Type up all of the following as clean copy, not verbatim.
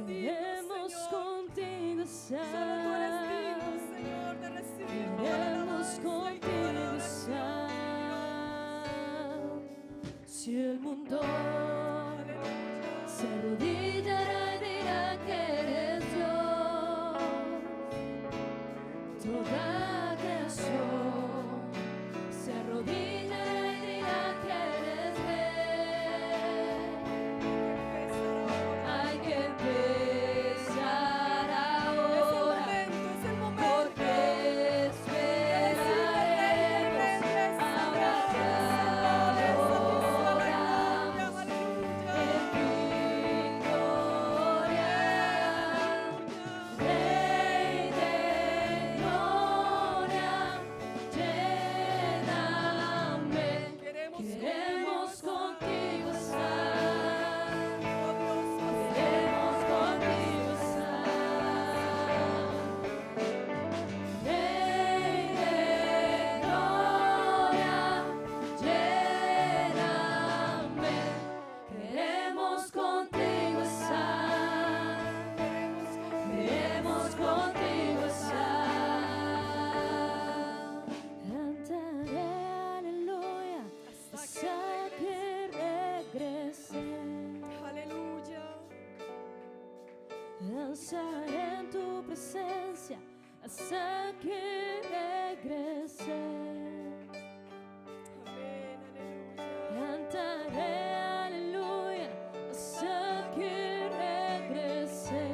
digno, Queremos Señor. contigo Solo tú eres digno, estar. Señor, de recibir toda la Queremos alabanza y toda la contigo adoración. estar. Si el mundo Aleluya. se arrodillará y dirá que eres Dios, toda creación se arrodillará y dirá que eres Rey. Hay que empezar ahora, Es el momento, porque esperaremos ahora que adoramos en victoria. Rey de gloria, lléname. Queremos contigo estar. Queremos contigo estar. Rey de gloria, lléname. Queremos contigo estar. Queremos contigo estar. Cantaré aleluya hasta que regrese. Aleluya. Danzaré en tu presencia hasta que regrese. Amén, aleluya. Cantaré aleluya hasta que regrese.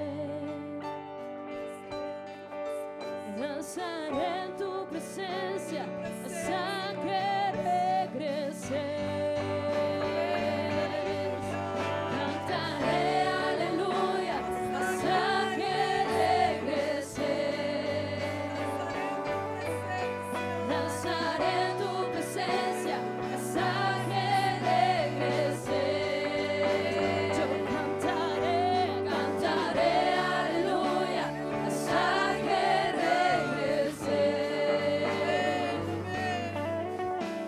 Danzaré en tu presencia hasta que regrese. Cantaré aleluya hasta que regrese. Danzaré en tu presencia hasta que regrese. Yo cantaré, cantaré aleluya hasta que regrese.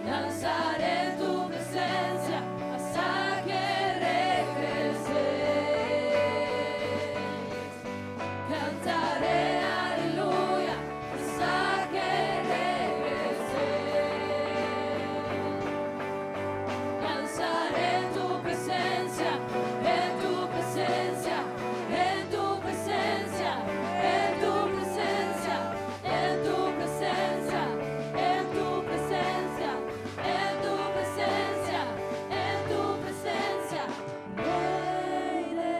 Danzaré en tu presencia hasta que regrese. Cantaré aleluya hasta que regrese. Danzaré en tu presencia, en tu presencia, en tu presencia, en tu presencia, en tu presencia, en tu presencia, en tu presencia, en tu presencia. Rey de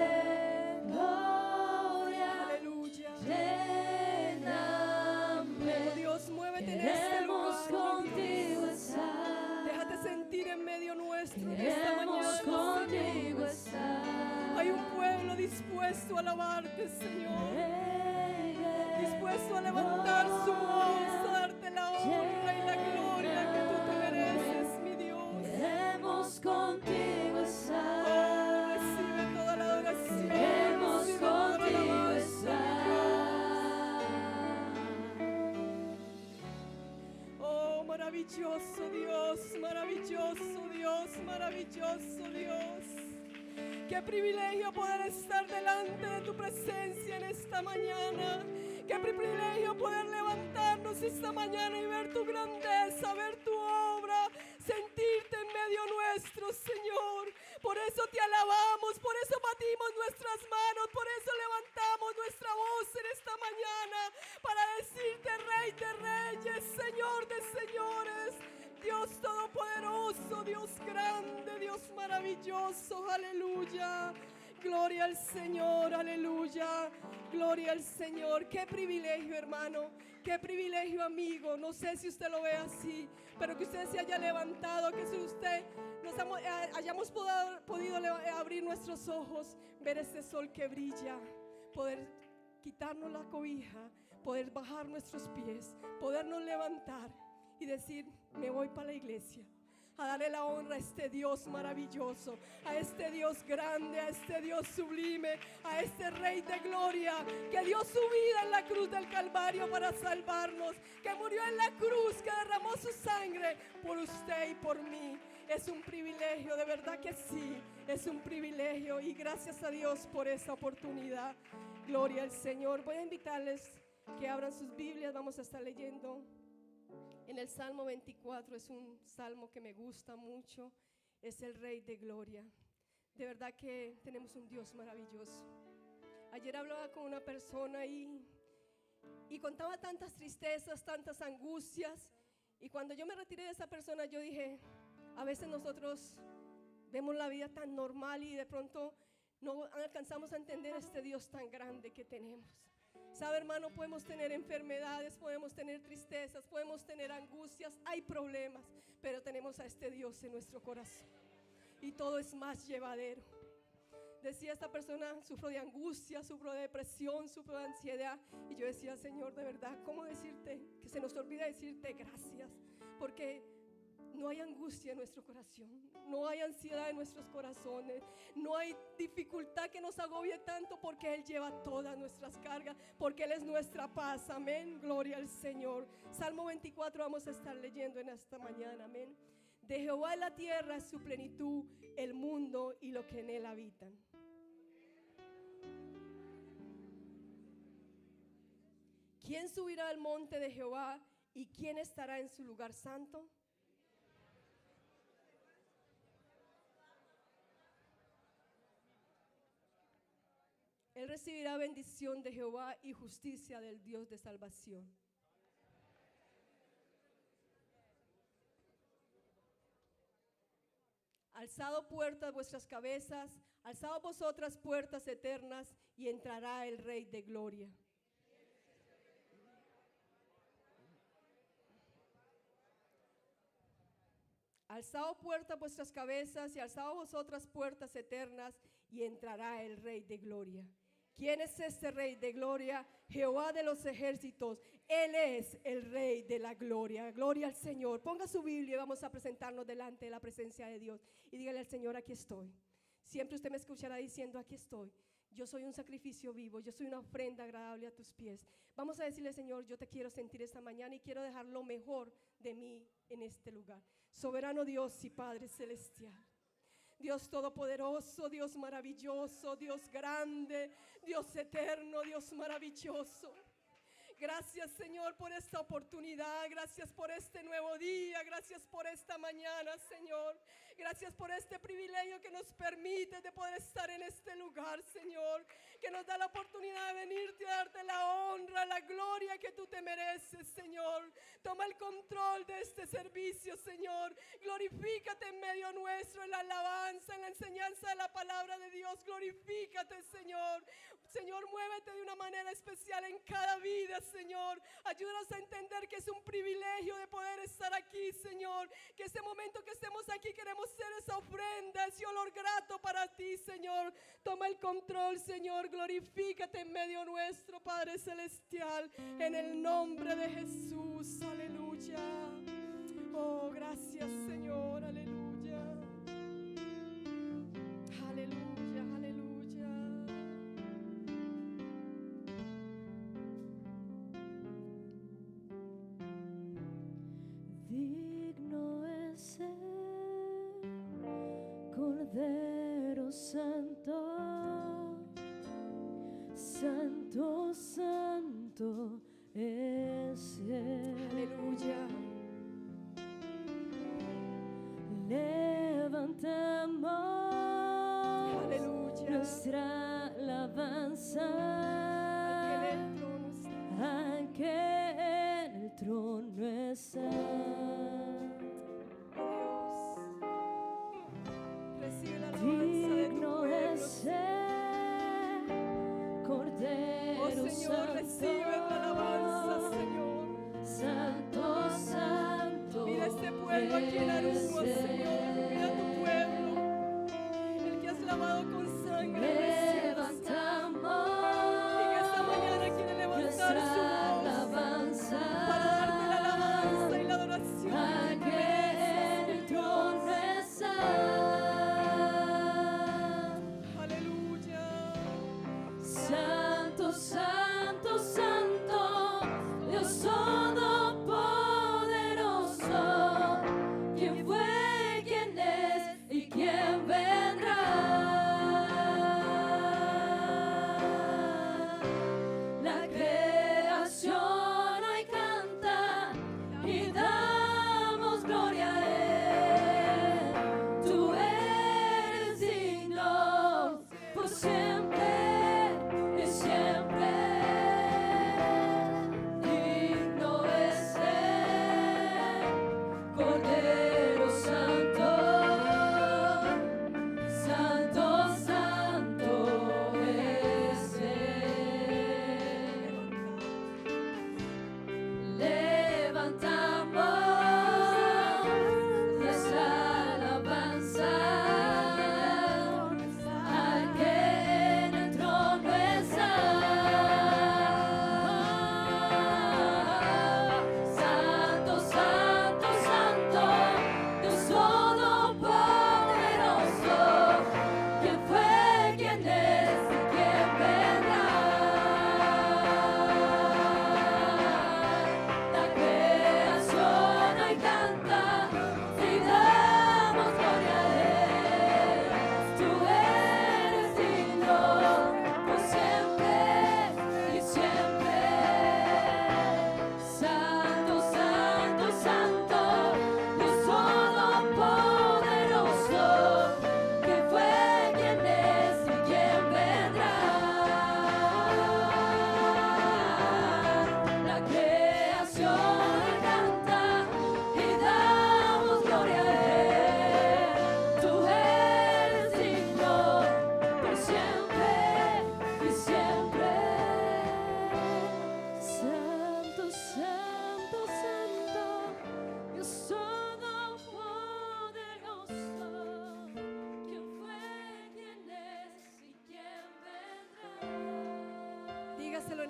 gloria, Aleluya. lléname. Oh Dios, muévete en este Queremos lugar. mi contigo Dios. estar. Déjate sentir en medio nuestro en esta Queremos mañana. contigo Señor. estar. Hay un pueblo dispuesto a alabarte, Señor. Rey de Dispuesto a levantar su voz, a darte la honra y la gloria que tú te mereces, mi Dios. Queremos contigo Oh, estar. recibe toda la adoración. Queremos Recibe toda la contigo alabanza, estar. oh, maravilloso Dios, maravilloso Dios, maravilloso Dios. Qué privilegio poder estar delante de tu presencia en esta mañana. Qué privilegio poder levantarnos esta mañana y ver tu grandeza, ver tu obra, sentirte en medio nuestro, Señor. Por eso te alabamos, por eso batimos nuestras manos, por eso levantamos nuestra voz en esta mañana para decirte Rey de Reyes, Señor de Señores, Dios todopoderoso, Dios grande, Dios maravilloso, aleluya. Gloria al Señor, aleluya. Gloria al Señor. Qué privilegio, hermano. Qué privilegio, amigo. No sé si usted lo ve así, pero que usted se haya levantado, que si usted hayamos podido abrir nuestros ojos, ver este sol que brilla, poder quitarnos la cobija, poder bajar nuestros pies, podernos levantar y decir, me voy para la iglesia a darle la honra a este Dios maravilloso, a este Dios grande, a este Dios sublime, a este Rey de gloria que dio su vida en la cruz del Calvario para salvarnos, que murió en la cruz, que derramó su sangre por usted y por mí. Es un privilegio, de verdad que sí, es un privilegio y gracias a Dios por esa oportunidad. Gloria al Señor. Voy a invitarles que abran sus Biblias, vamos a estar leyendo en el Salmo 24, es un salmo que me gusta mucho, es el Rey de Gloria. De verdad que tenemos un Dios maravilloso. Ayer hablaba con una persona y contaba tantas tristezas, tantas angustias, y cuando yo me retiré de esa persona yo dije, a veces nosotros vemos la vida tan normal y de pronto no alcanzamos a entender este Dios tan grande que tenemos. Sabe, hermano, podemos tener enfermedades, podemos tener tristezas, podemos tener angustias, hay problemas, pero tenemos a este Dios en nuestro corazón y todo es más llevadero. Decía esta persona, sufro de angustia, sufro de depresión, sufro de ansiedad, y yo decía, Señor, de verdad, ¿cómo decirte? Que se nos olvida decirte gracias, porque no hay angustia en nuestro corazón, no hay ansiedad en nuestros corazones, no hay dificultad que nos agobie tanto, porque Él lleva todas nuestras cargas, porque Él es nuestra paz. Amén, gloria al Señor. Salmo 24 vamos a estar leyendo en esta mañana. Amén. De Jehová es la tierra, es su plenitud, el mundo y lo que en él habitan. ¿Quién subirá al monte de Jehová y quién estará en su lugar santo? Él recibirá bendición de Jehová y justicia del Dios de salvación. Alzado puertas vuestras cabezas, alzado vosotras puertas eternas, y entrará el Rey de Gloria. Alzado puertas vuestras cabezas y alzado vosotras puertas eternas, y entrará el Rey de Gloria. ¿Quién es este Rey de Gloria? Jehová de los ejércitos. Él es el Rey de la Gloria. Gloria al Señor. Ponga su Biblia y vamos a presentarnos delante de la presencia de Dios. Y dígale al Señor, aquí estoy. Siempre usted me escuchará diciendo, aquí estoy. Yo soy un sacrificio vivo, yo soy una ofrenda agradable a tus pies. Vamos a decirle, Señor, yo te quiero sentir esta mañana y quiero dejar lo mejor de mí en este lugar. Soberano Dios y Padre celestial, Dios todopoderoso, Dios maravilloso, Dios grande, Dios eterno, Dios maravilloso. Gracias, Señor, por esta oportunidad. Gracias por este nuevo día. Gracias por esta mañana, Señor. Gracias por este privilegio que nos permite de poder estar en este lugar, Señor. Que nos da la oportunidad de venirte a darte la honra, la gloria que tú te mereces, Señor. Toma el control de este servicio, Señor. Glorifícate en medio nuestro, en la alabanza, en la enseñanza de la palabra de Dios. Glorifícate, Señor. Señor, muévete de una manera especial en cada vida, Señor. Ayúdanos a entender que es un privilegio de poder estar aquí, Señor. Que este momento que estemos aquí queremos ser esa ofrenda, ese olor grato para ti, Señor. Toma el control, Señor. Glorifícate en medio nuestro, Padre celestial, en el nombre de Jesús. Aleluya. Oh, gracias, Señor. Aleluya. Aleluya, aleluya. Digno es el Cordero Santo, Santo, Santo es Él. Aleluya. Levantamos Aleluya. nuestra alabanza Al que en el trono está. al que en el trono está. Recibe la alabanza de tu Digno pueblo. es el Cordero Oh, Señor, Santo, recibe la alabanza, Señor. Santo, Santo Mira este pueblo aquí en Aruba, es Señor. Mira tu pueblo, el que has lavado con sangre preciosa. Levantamos Y que esta mañana quiere levantar nuestra su voz alabanza para darte la alabanza y la adoración al que que en el trono está. Aleluya. Santo, Santo, Santo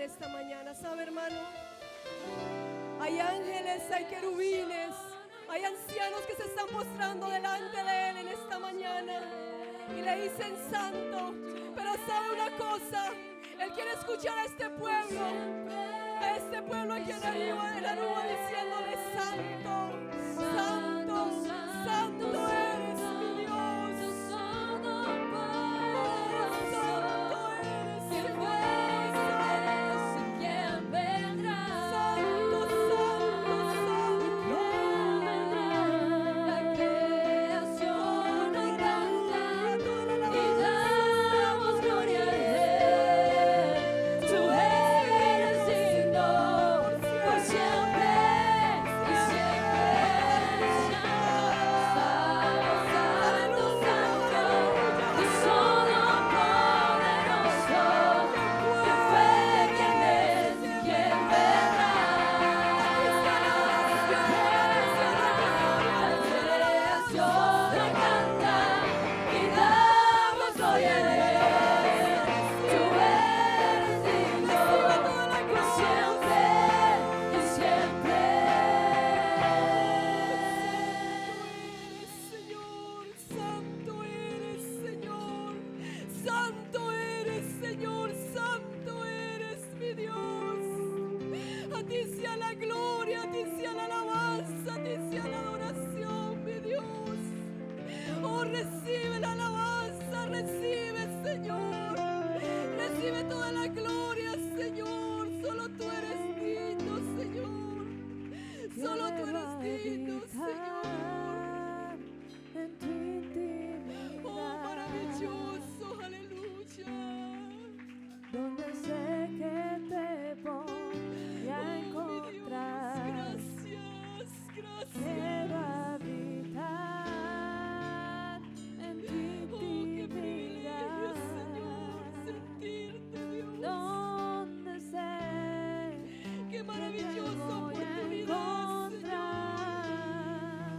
en esta mañana. ¿Sabe, hermano? Hay ángeles, hay querubines, hay ancianos que se están postrando delante de Él en esta mañana y le dicen santo. Pero sabe una cosa, Él quiere escuchar a este pueblo aquí arriba en la nube diciéndole santo, santo, santo eres mi Dios. Santo eres, ¿Quién Señor. fue? ¿Quién vendrá? Santo, santo, santo. La creación nos canta y damos gloria a Él. Tú eres digno por siempre y siempre. Santo, santo, Dios todopoderoso. ¿Quién fue? ¿Quién es? ¿Quién vendrá? Señor, santo eres, Señor. Santo eres, Señor. Santo eres, mi Dios. A ti sea la gloria, a ti sea la alabanza, a ti sea la adoración, mi Dios. Oh, recibe la alabanza, recibe, Señor. Recibe toda la gloria, Señor. Solo tú eres digno, Señor. Solo tú eres digno, Señor. En tu intimidad, Oh, maravilloso, aleluya. donde sé que te voy a Oh, mi encontrar. Dios, gracias, gracias. Quiero habitar en tu Oh, qué privilegio, Señor, intimidad, sentirte, Dios. donde sé Qué que te maravillosa voy a oportunidad, Señor. encontrar.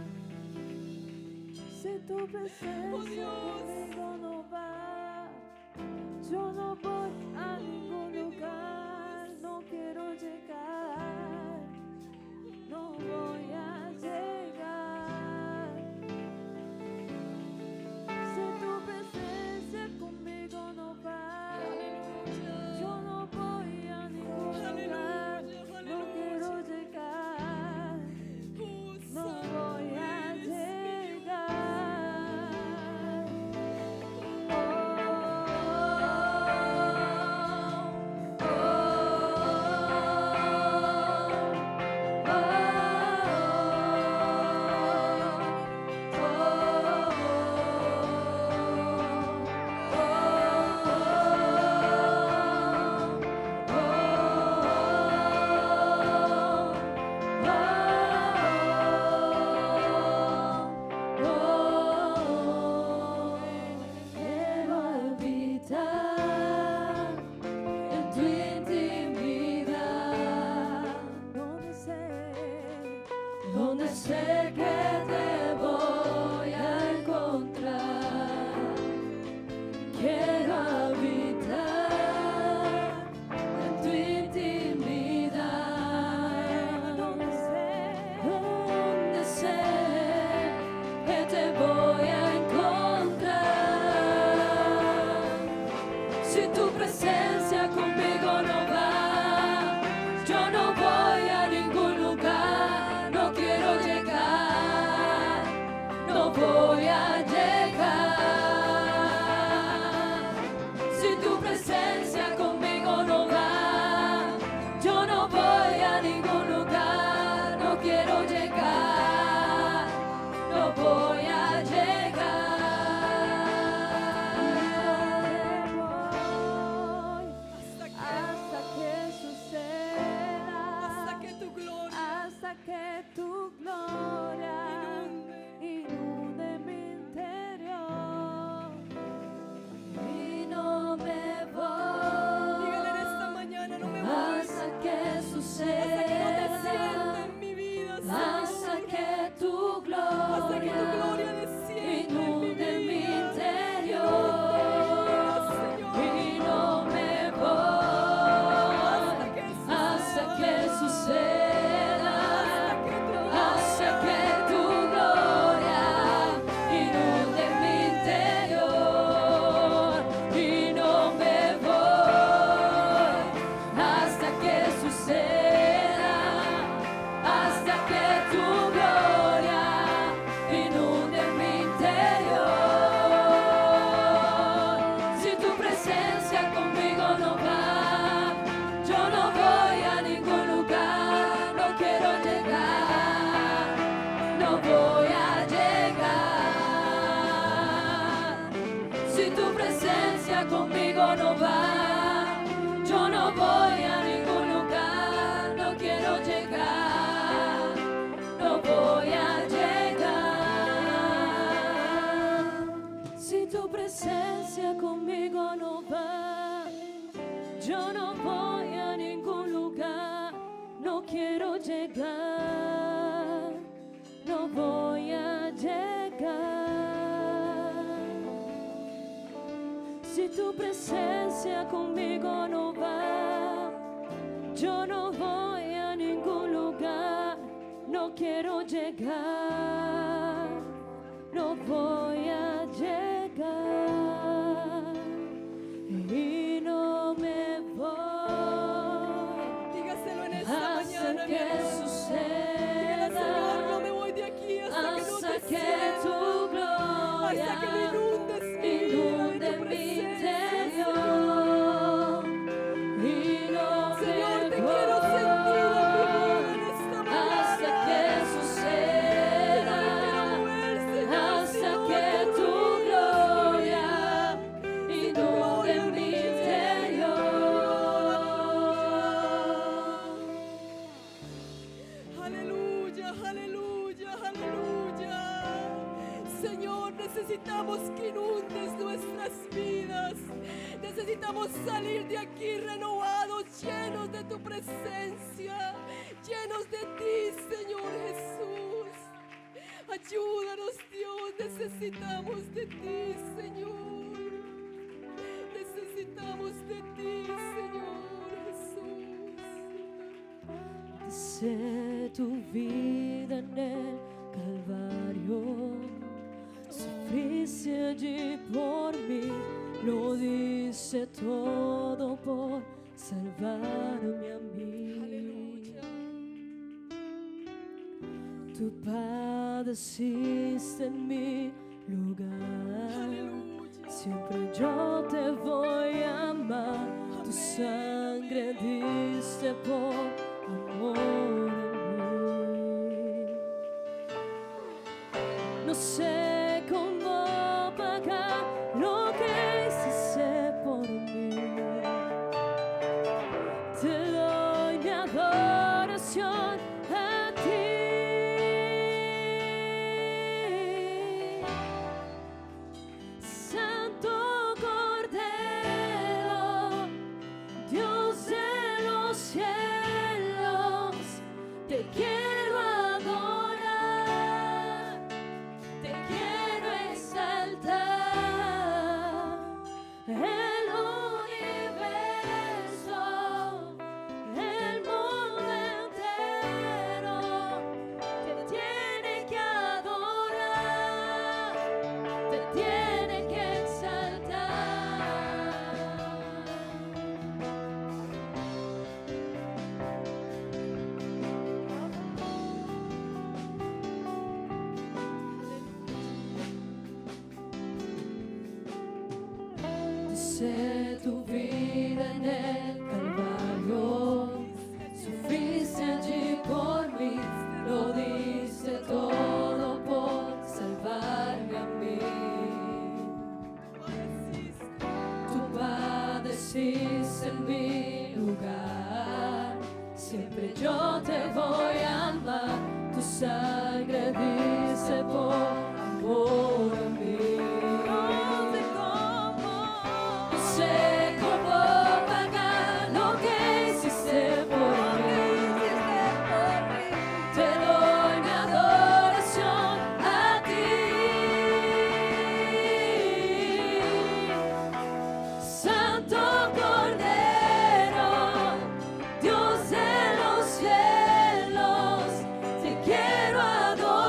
Si tu presencia Oh, Dios. conmigo no va, yo no voy a ningún lugar, no quiero llegar, no voy a llegar. Si tu presencia conmigo no va, yo no voy a ningún lugar, no quiero llegar, no voy a llegar. Quiero habitar en tu intimidad, donde sé que te voy a encontrar. Quiero habitar en tu intimidad, donde sé que te voy a encontrar. Si tu presencia conmigo no va, yo no voy a ningún lugar, no quiero llegar, no voy a llegar. Si tu presencia conmigo no va, yo no voy a ningún lugar, no quiero llegar, no voy a llegar. conmigo no va. Yo no voy a ningún lugar, no quiero llegar, no voy a llegar. Si tu presencia conmigo no va, yo no voy a ningún lugar, no quiero llegar, no voy a llegar. Si tu presencia conmigo no va, yo no voy a ningún lugar, no quiero llegar, no voy a llegar. Y no me voy. Dígaselo en esta mañana, mi que amor. Dígale, suceda, Señor, no me voy de aquí hasta que no hasta te que sienta, tu gloria hasta que me inundes mi vida inunde de tu mi presencia. interior. Y no Señor, me te quiero sentir en mi vida voy en esta hasta mañana. que Yo no suceda, me quiero mover, Señor, hasta sino que tu tu gloria gloria inunde mi interior. Aleluya, aleluya, aleluya. Señor, necesitamos que inundes nuestras vidas. Necesitamos salir de aquí renovados, llenos de tu presencia, llenos de ti, Señor Jesús. Ayúdanos, Dios, necesitamos de ti, Señor. Necesitamos de ti, Señor Jesús. Dice tu vida en el Calvario, sufriste allí por mí, lo dice todo por salvarme a mí. Aleluya. Tú padeciste en mi lugar, Aleluya. siempre yo te voy a amar. Tu sangre diste por amor a mí. No sé cómo pagar lo que hiciste por mí. Te doy mi adoración a ti. Santo Cordero, Dios de los cielos, te quiero adorar, te quiero exaltar. El universo, el mundo entero te tiene que adorar, te tiene que exaltar. Dice tu vida en el Calvario, sufriste allí por mí, lo diste todo por salvarme a mí. Tú padeciste en mi lugar, siempre yo te voy a amar. Tu sangre dice por amor a mí. No sé cómo pagar lo que hiciste por mí. Te doy mi adoración a ti. Santo Cordero, Dios de los cielos, te quiero adorar,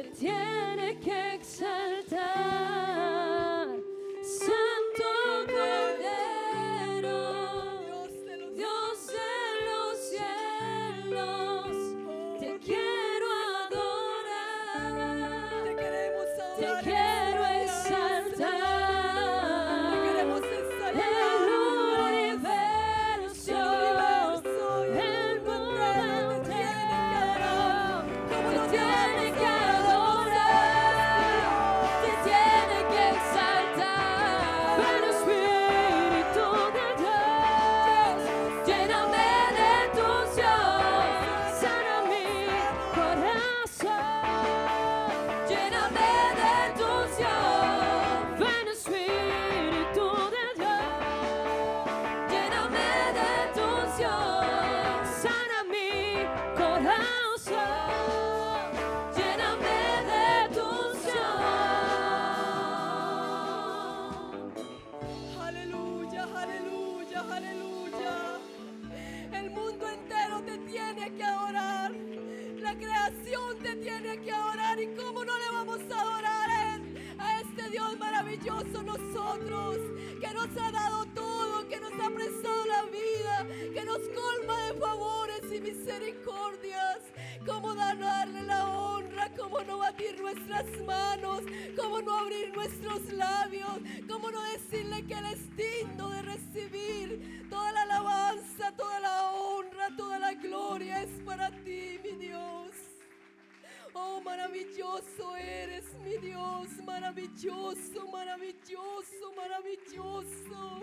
Él tiene que exaltar. Santo Cordero, Dios de los cielos, te quiero adorar, Te queremos te adorar. quiero exaltar. Te queremos El exaltar. universo, el mundo entero, te tiene que adorar, te tiene que exaltar. Ven Espíritu de Dios, lléname de tu unción, sana mi corazón, lléname de tu unción. Ven Espíritu de Dios, lléname de tu unción, sana mi corazón, lléname de tu unción. Aleluya, aleluya, aleluya. El mundo entero te tiene que adorar. La creación te tiene que adorar. ¿Y cómo no le vamos a adorar a este Dios maravilloso nosotros? Que nos ha dado todo, que nos ha prestado la vida, que nos colma de favores y misericordias. ¿Cómo darle la honra? ¿Cómo no batir nuestras manos? ¿Cómo no abrir nuestros labios? ¿Cómo no decirle que Él es digno de recibir toda la alabanza, toda la honra, toda la gloria? Es para ti, mi Dios. Oh, maravilloso eres, mi Dios, maravilloso, maravilloso, maravilloso.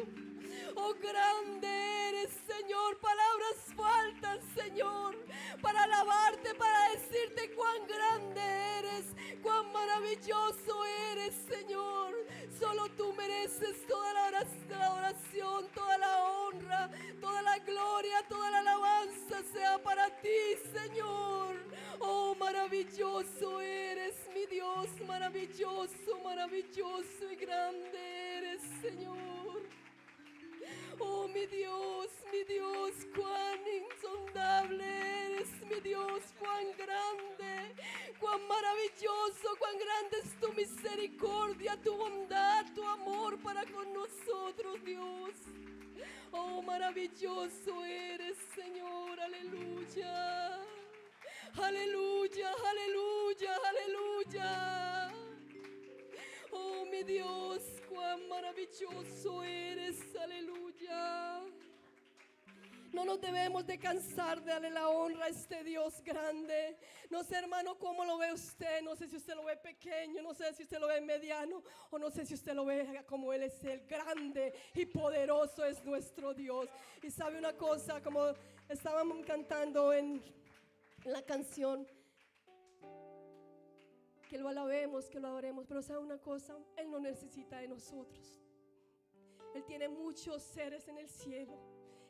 Oh, grande eres, Señor. Palabras faltan, Señor, para alabarte, para decirte cuán grande eres, cuán maravilloso eres, Señor. Solo tú mereces toda la oración, toda la honra, toda la gloria, toda la alabanza sea para ti, Señor. Oh, maravilloso eres, mi Dios, maravilloso, maravilloso y grande eres, Señor. Oh, mi Dios, cuán insondable eres, mi Dios, cuán grande, cuán maravilloso, cuán grande es tu misericordia, tu bondad, tu amor para con nosotros, Dios. Oh, maravilloso eres, Señor, aleluya. Aleluya, aleluya, aleluya. Oh, mi Dios, cuán maravilloso eres, aleluya. No nos debemos de cansar de darle la honra a este Dios grande. No sé, hermano, cómo lo ve usted. No sé si usted lo ve pequeño, no sé si usted lo ve mediano, o no sé si usted lo ve como Él es el grande y poderoso es nuestro Dios. Y sabe una cosa, como estábamos cantando en la canción, que lo alabemos, que lo adoremos, pero sabe una cosa, Él no necesita de nosotros. Él tiene muchos seres en el cielo.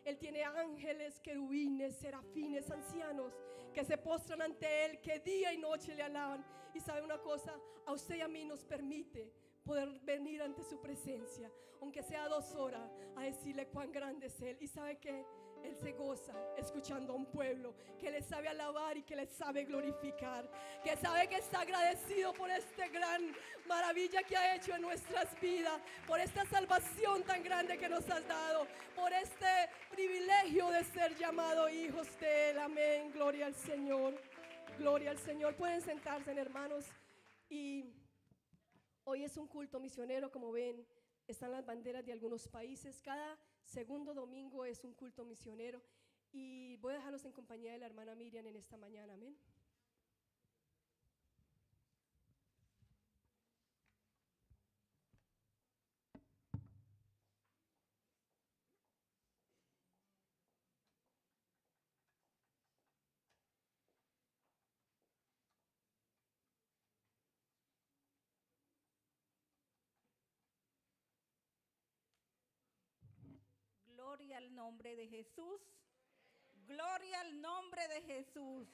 Él tiene ángeles, querubines, serafines, ancianos que se postran ante Él, que día y noche le alaban. Y sabe una cosa, a usted y a mí nos permite poder venir ante su presencia, aunque sea 2 horas, a decirle cuán grande es Él. Y sabe que Él se goza escuchando a un pueblo que le sabe alabar y que le sabe glorificar, que sabe que está agradecido por esta gran maravilla que ha hecho en nuestras vidas, por esta salvación tan grande que nos has dado, por este privilegio de ser llamados hijos de Él. Amén, gloria al Señor, gloria al Señor. Pueden sentarse, hermanos. Y hoy es un culto misionero, como ven, están las banderas de algunos países. Cada segundo domingo es un culto misionero, y voy a dejarlos en compañía de la hermana Miriam en esta mañana. Amén. Gloria al nombre de Jesús. Gloria al nombre de Jesús.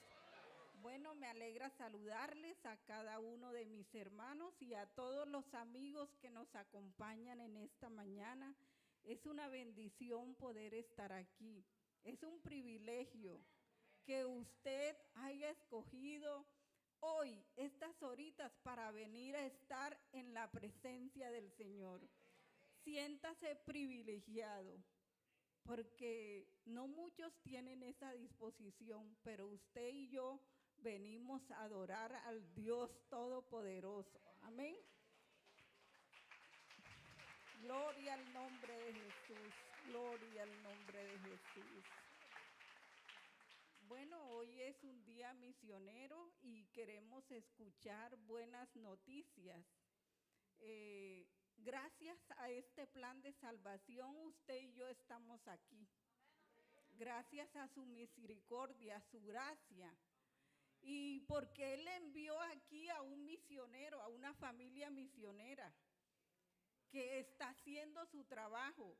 Bueno, me alegra saludarles a cada uno de mis hermanos y a todos los amigos que nos acompañan en esta mañana. Es una bendición poder estar aquí. Es un privilegio que usted haya escogido hoy estas horitas para venir a estar en la presencia del Señor. Siéntase privilegiado, porque no muchos tienen esa disposición, pero usted y yo venimos a adorar al Dios Todopoderoso. Amén. Gloria al nombre de Jesús, gloria al nombre de Jesús. Bueno, hoy es un día misionero y queremos escuchar buenas noticias. Gracias a este plan de salvación, usted y yo estamos aquí. Gracias a su misericordia, a su gracia. Y porque Él envió aquí a un misionero, a una familia misionera, que está haciendo su trabajo.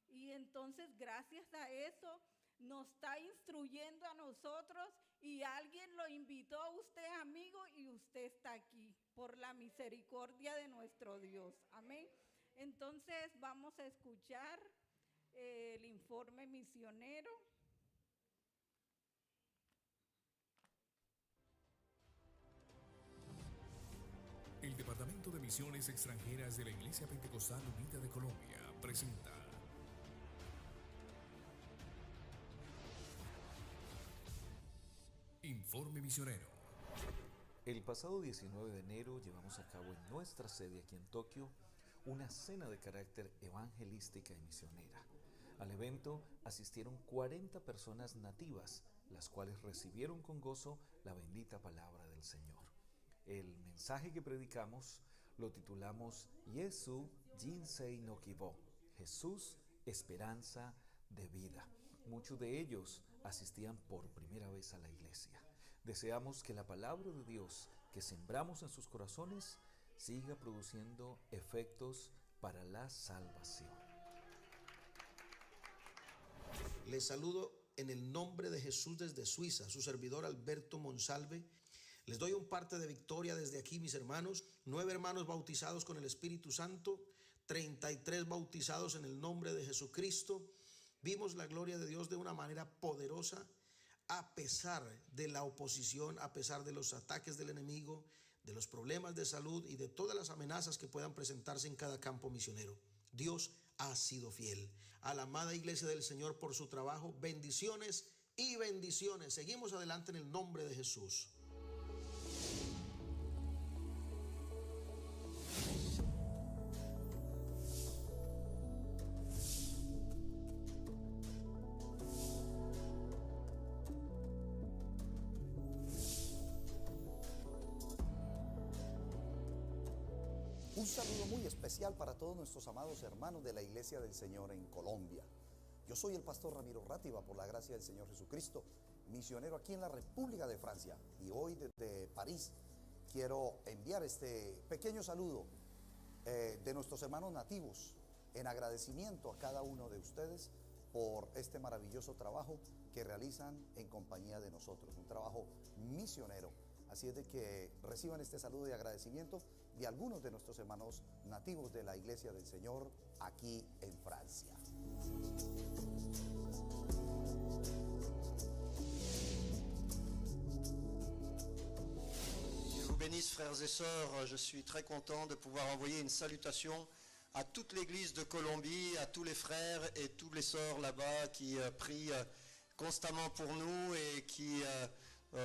Y entonces, gracias a eso, nos está instruyendo a nosotros y alguien lo invitó a usted, amigo, y usted está aquí por la misericordia de nuestro Dios. Amén. Entonces vamos a escuchar el informe misionero. El Departamento de Misiones Extranjeras de la Iglesia Pentecostal Unida de Colombia presenta Informe Misionero. El pasado 19 de enero llevamos a cabo en nuestra sede aquí en Tokio una cena de carácter evangelística y misionera. Al evento asistieron 40 personas nativas, las cuales recibieron con gozo la bendita palabra del Señor. El mensaje que predicamos lo titulamos Yesu Jinsei no Kibo, Jesús, esperanza de vida. Muchos de ellos asistían por primera vez a la iglesia. Deseamos que la palabra de Dios que sembramos en sus corazones siga produciendo efectos para la salvación. Les saludo en el nombre de Jesús desde Suiza, su servidor Alberto Monsalve. Les doy un parte de victoria desde aquí, mis hermanos. 9 hermanos bautizados con el Espíritu Santo, 33 bautizados en el nombre de Jesucristo. Vimos la gloria de Dios de una manera poderosa, a pesar de la oposición, a pesar de los ataques del enemigo, de los problemas de salud y de todas las amenazas que puedan presentarse en cada campo misionero. Dios ha sido fiel. A la amada iglesia del Señor por su trabajo, bendiciones y bendiciones. Seguimos adelante en el nombre de Jesús. Un saludo muy especial para todos nuestros amados hermanos de la Iglesia del Señor en Colombia. Yo soy el pastor Ramiro Rátiva, por la gracia del Señor Jesucristo, misionero aquí en la República de Francia. Y hoy desde París quiero enviar este pequeño saludo de nuestros hermanos nativos en agradecimiento a cada uno de ustedes por este maravilloso trabajo que realizan en compañía de nosotros, un trabajo misionero. Así es de que reciban este saludo de agradecimiento de algunos de nuestros hermanos nativos de la Iglesia del Señor aquí en Francia. Dieu vous bénisse, frères et sœurs. Je suis très content de pouvoir envoyer une salutation à toute l'église de Colombie, à tous les frères et toutes les sœurs là-bas qui prient constamment pour nous et qui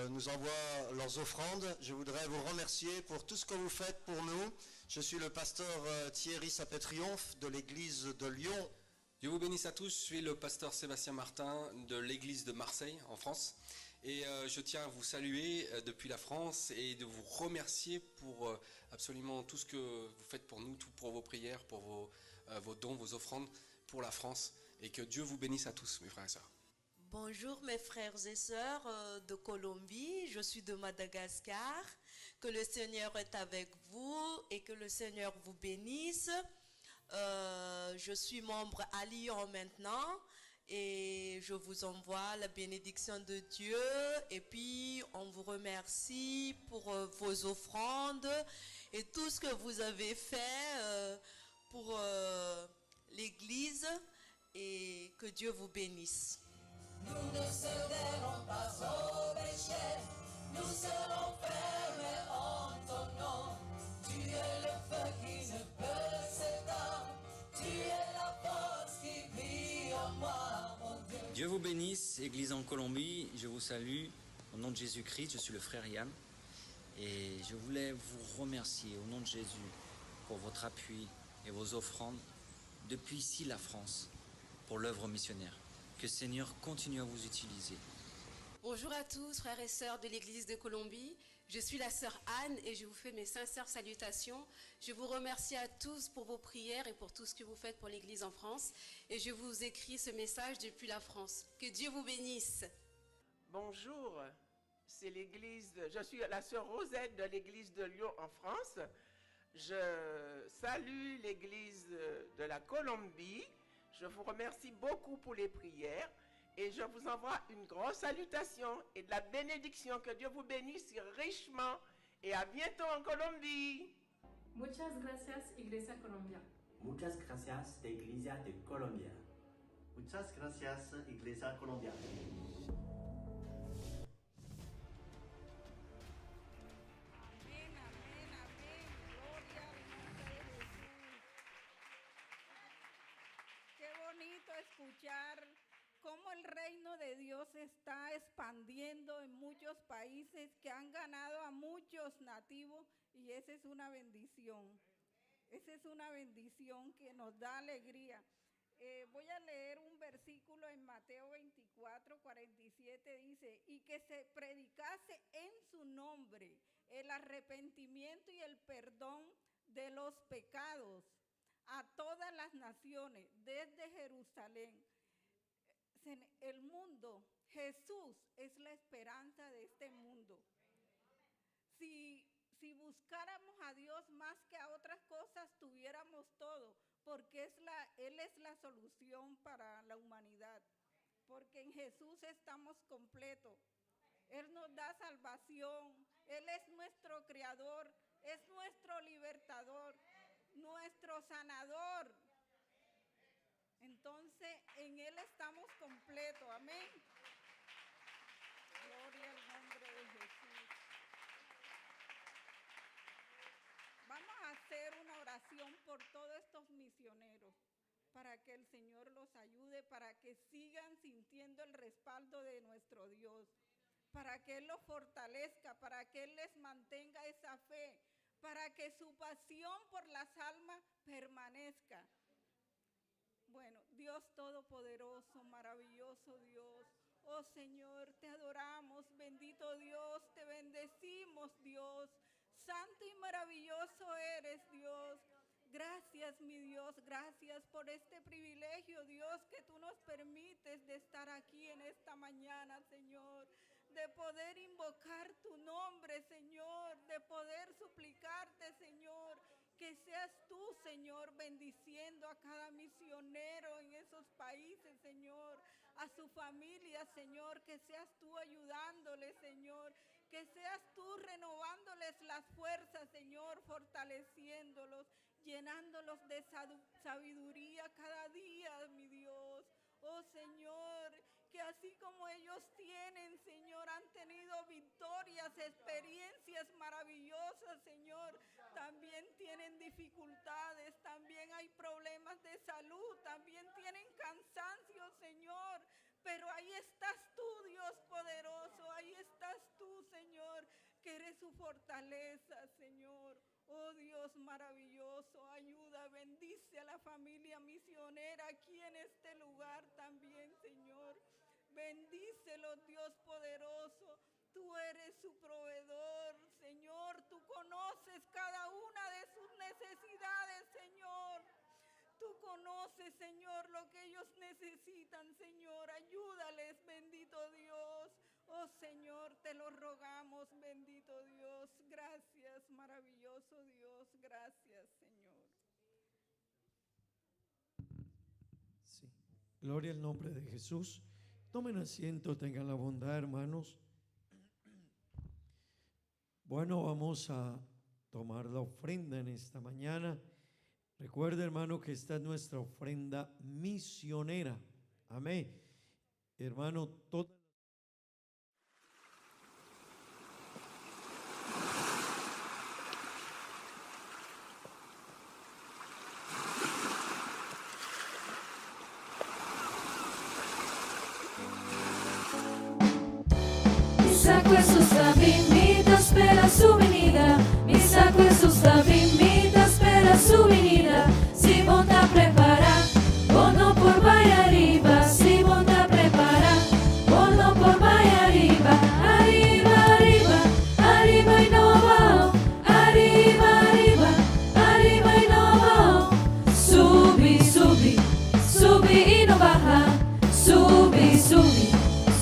nous envoient leurs offrandes. Je voudrais vous remercier pour tout ce que vous faites pour nous. Je suis le pasteur Thierry Sapé-Triomphe de l'église de Lyon. Dieu vous bénisse à tous, je suis le pasteur Sébastien Martin de l'église de Marseille en France et je tiens à vous saluer depuis la France et de vous remercier pour absolument tout ce que vous faites pour nous, tout pour vos prières, pour vos dons, vos offrandes pour la France, et que Dieu vous bénisse à tous, mes frères et sœurs. Bonjour mes frères et sœurs de Colombie, je suis de Madagascar, que le Seigneur est avec vous et que le Seigneur vous bénisse. Je suis membre à Lyon maintenant et je vous envoie la bénédiction de Dieu et puis on vous remercie pour vos offrandes et tout ce que vous avez fait pour l'église, et que Dieu vous bénisse. Nous ne céderons pas au péché, nous serons fermés en ton nom. Tu es le feu qui ne peut s'éteindre, tu es la force qui brille en moi, mon Dieu. Dieu vous bénisse, Église en Colombie, je vous salue au nom de Jésus-Christ, je suis le frère Yann et je voulais vous remercier au nom de Jésus pour votre appui et vos offrandes depuis ici la France pour l'œuvre missionnaire. Que le Seigneur continue à vous utiliser. Bonjour à tous, frères et sœurs de l'Église de Colombie. Je suis la sœur Anne et je vous fais mes sincères salutations. Je vous remercie à tous pour vos prières et pour tout ce que vous faites pour l'Église en France. Et je vous écris ce message depuis la France. Que Dieu vous bénisse. Bonjour, c'est l'église, je suis la sœur Rosette de l'église de Lyon en France. Je salue l'église de la Colombie. Je vous remercie beaucoup pour les prières et je vous envoie une grosse salutation et de la bénédiction. Que Dieu vous bénisse richement et à bientôt en Colombie. Muchas gracias, Iglesia Colombia. Muchas gracias, Iglesia de Colombia. Muchas gracias, Iglesia Colombia. Escuchar cómo el reino de Dios se está expandiendo en muchos países que han ganado a muchos nativos y esa es una bendición. Esa es una bendición que nos da alegría. Voy a leer un versículo en Mateo 24, 47, dice, y que se predicase en su nombre el arrepentimiento y el perdón de los pecados a todas las naciones, desde Jerusalén. El mundo, Jesús es la esperanza de este mundo. Si buscáramos a Dios más que a otras cosas, tuviéramos todo, porque Él es la solución para la humanidad. Porque en Jesús estamos completos. Él nos da salvación, Él es nuestro creador, es nuestro libertador, nuestro sanador. Entonces en Él estamos completos, amén. Gloria al nombre de Jesús. Vamos a hacer una oración por todos estos misioneros, para que el Señor los ayude, para que sigan sintiendo el respaldo de nuestro Dios, para que Él los fortalezca, para que Él les mantenga esa fe, para que su pasión por las almas permanezca. Bueno, Dios Todopoderoso, maravilloso Dios, oh Señor, te adoramos, bendito Dios, te bendecimos Dios, santo y maravilloso eres Dios. Gracias mi Dios, gracias por este privilegio Dios que tú nos permites de estar aquí en esta mañana Señor, de poder invocar tu nombre Señor, de poder suplicarte Señor, que seas tú Señor bendiciendo a cada misionero en esos países Señor, a su familia Señor, que seas tú ayudándoles Señor, que seas tú renovándoles las fuerzas Señor, fortaleciéndolos, llenándolos de sabiduría cada día, mi Dios. Oh Señor, que así como ellos tienen, Señor, han tenido victorias, experiencias maravillosas, Señor, también tienen dificultades, también hay problemas de salud, también tienen cansancio, Señor. Pero ahí estás tú, Dios poderoso, ahí estás tú, Señor, que eres su fortaleza, Señor. Oh Dios maravilloso, ayuda, bendice a la familia misionera aquí en este lugar también, Señor. Bendícelos, Dios poderoso. Tú eres su proveedor, Señor. Tú conoces cada una de sus necesidades, Señor. Tú conoces, Señor, lo que ellos necesitan, Señor. Ayúdales, bendito Dios. Oh, Señor, te lo rogamos, bendito Dios. Gracias, maravilloso Dios. Gracias, Señor. Sí. Gloria al nombre de Jesús. Tomen asiento, tengan la bondad, hermanos. Bueno, vamos a tomar la ofrenda en esta mañana. Recuerda, hermano, que esta es nuestra ofrenda misionera. Amén. Hermano, sacco Gesù sta vinta, spera su venida. Mi sacco Gesù sta vinta, spera su venida. Si monta a preparar, bono por vaya arriba. Si monta a preparar, bono por vaya arriba. Arriba, arriba, arriba y no va. Arriba, arriba, arriba y no va. Subi, subi, subi y no baja. Subi, subi,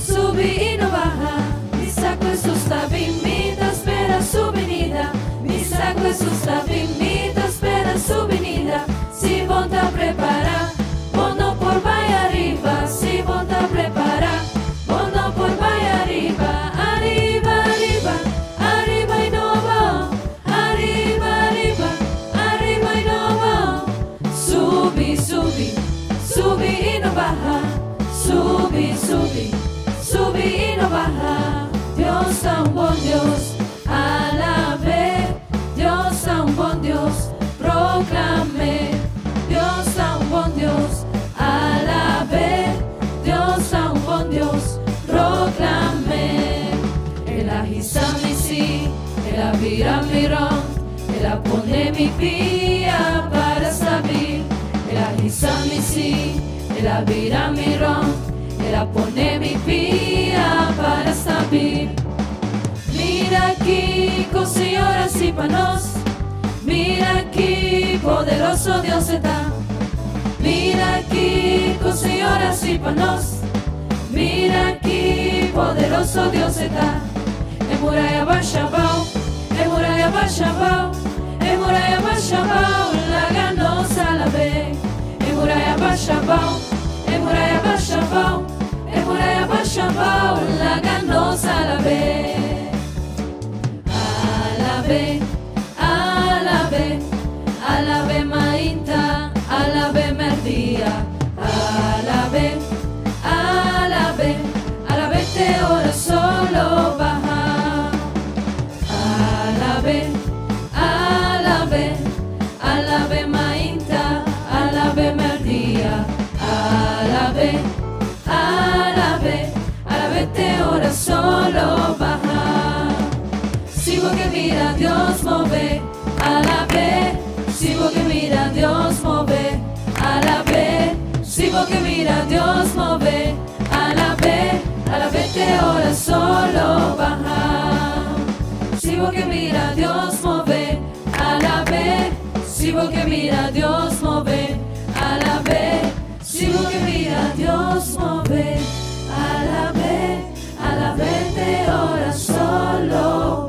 subi y no baja. Mi sacco Gesù sta vinta, spera su venida. Mi sacco Gesù sta vinta, spera su venida. Si monta a preparar, bono por vaya arriba. Si monta a preparar, bono por vaya arriba. Arriba, arriba, arriba y no va. Arriba, arriba, arriba y no va. Subi, subi, subi y no baja. Subi, subi, subi y no baja. Dios da un buen Dios, alabe. Dios da un buen Dios, proclame. Dios da un buen Dios, alabe. Dios da un buen Dios, proclame. El agisami sí, el avira mirón, el apone mi pía para saber. El agisami sí, el avira mirón, el apone mi pía para saber. Mira aquí, con señoras y panos. Mira aquí, poderoso Dios está. Mira aquí, con señoras y panos. Mira aquí, poderoso Dios está. Emuraya Bashabao, Emuraya Bashabao, Emuraya Bashabao, la ganosa la ve. Emuraya Bashabao, Emuraya Bashabao, Emuraya Bashabao, la ganosa la ve. Alabe, alabe, alabe mainta, alabe merdía. Alabe, alabe, alabe te ora solo baja. Alabe, alabe, alabe mainta, alabe merdía. Alabe, alabe, alabe te ora solo baja. Sigo que mira Dios move, alabe. Sigo que mira Dios move, alabe. Sigo que mira Dios move, alabe. Alabe te ora solo baja. Sigo que mira Dios move, alabe. Sigo que mira Dios move, alabe. Sigo que mira Dios move, alabe. Alabe te ora solo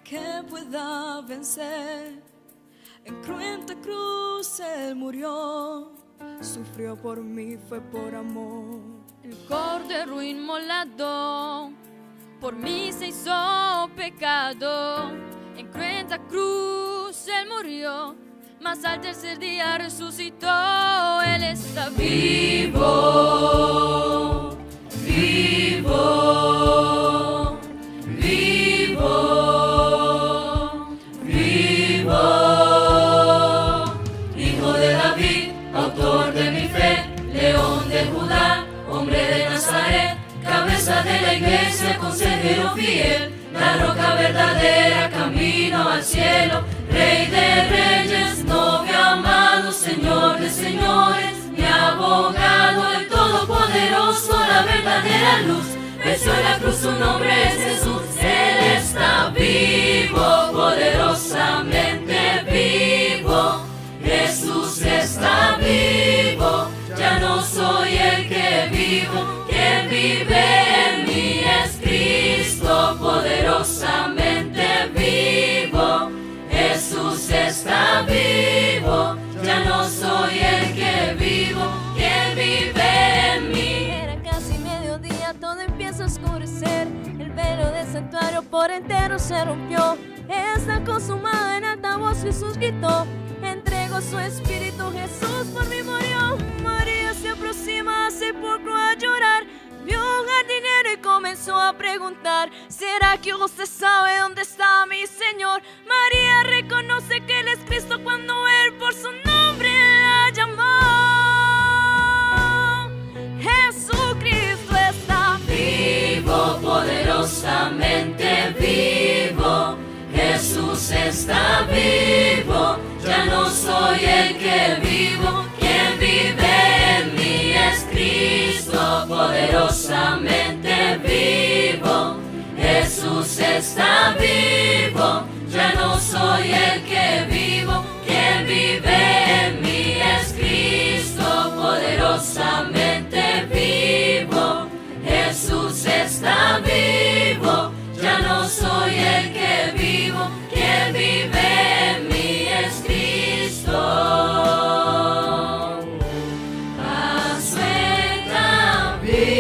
que pueda vencer. En cruenta cruz Él murió, sufrió por mí, fue por amor. El cordero inmolado por mí se hizo pecado. En cruenta cruz Él murió, mas al tercer día resucitó. Él está vivo, vivo, vivo, vivo. Hijo de David, autor de mi fe, león de Judá, hombre de Nazaret, cabeza de la iglesia, consejero fiel, la roca verdadera, camino al cielo, Rey de reyes, novio amado, Señor de señores, mi abogado, el todopoderoso, la verdadera luz, venció en la cruz, su nombre es Jesús. Él está vivo, poderosamente vivo, Jesús está vivo, ya no soy el que vivo, quien vive en mí es Cristo, poderosamente vivo, Jesús está vivo, ya no soy el que vivo, quien vive en mí. Era casi mediodía, todo empieza a oscurecer, el velo del santuario por entero se rompió. Está consumado, en alta voz Jesús gritó, entregó su espíritu, Jesús por mí murió. María se aproxima al sepulcro a llorar, vio un jardinero y comenzó a preguntar, ¿será que usted sabe dónde está mi Señor? María reconoce que Él es Cristo cuando Él por su nombre la llamó. Jesucristo está vivo, poderosamente vivo, Jesús está vivo, ya no soy el que vivo, quien vive en mí es Cristo, poderosamente vivo, Jesús está vivo, ya no soy el que vivo, quien vive en mí es Cristo, poderosamente vivo, Jesús está vivo, ya no soy el que vivo, quien vive en mí es Cristo. Paso está vivo,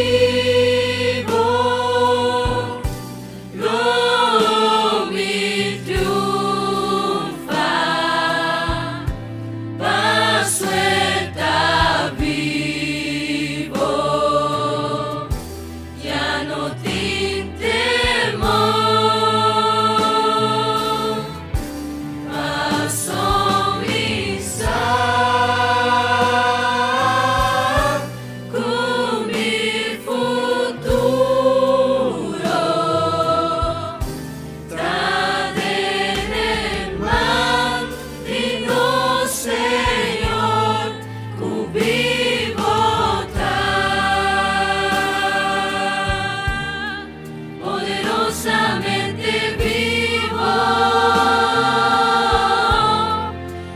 lo mi triunfa. Paso está vivo, ya no te temor. Paso misa con mi futuro, trae en el mar digno Señor, cubibota, poderosamente vivo,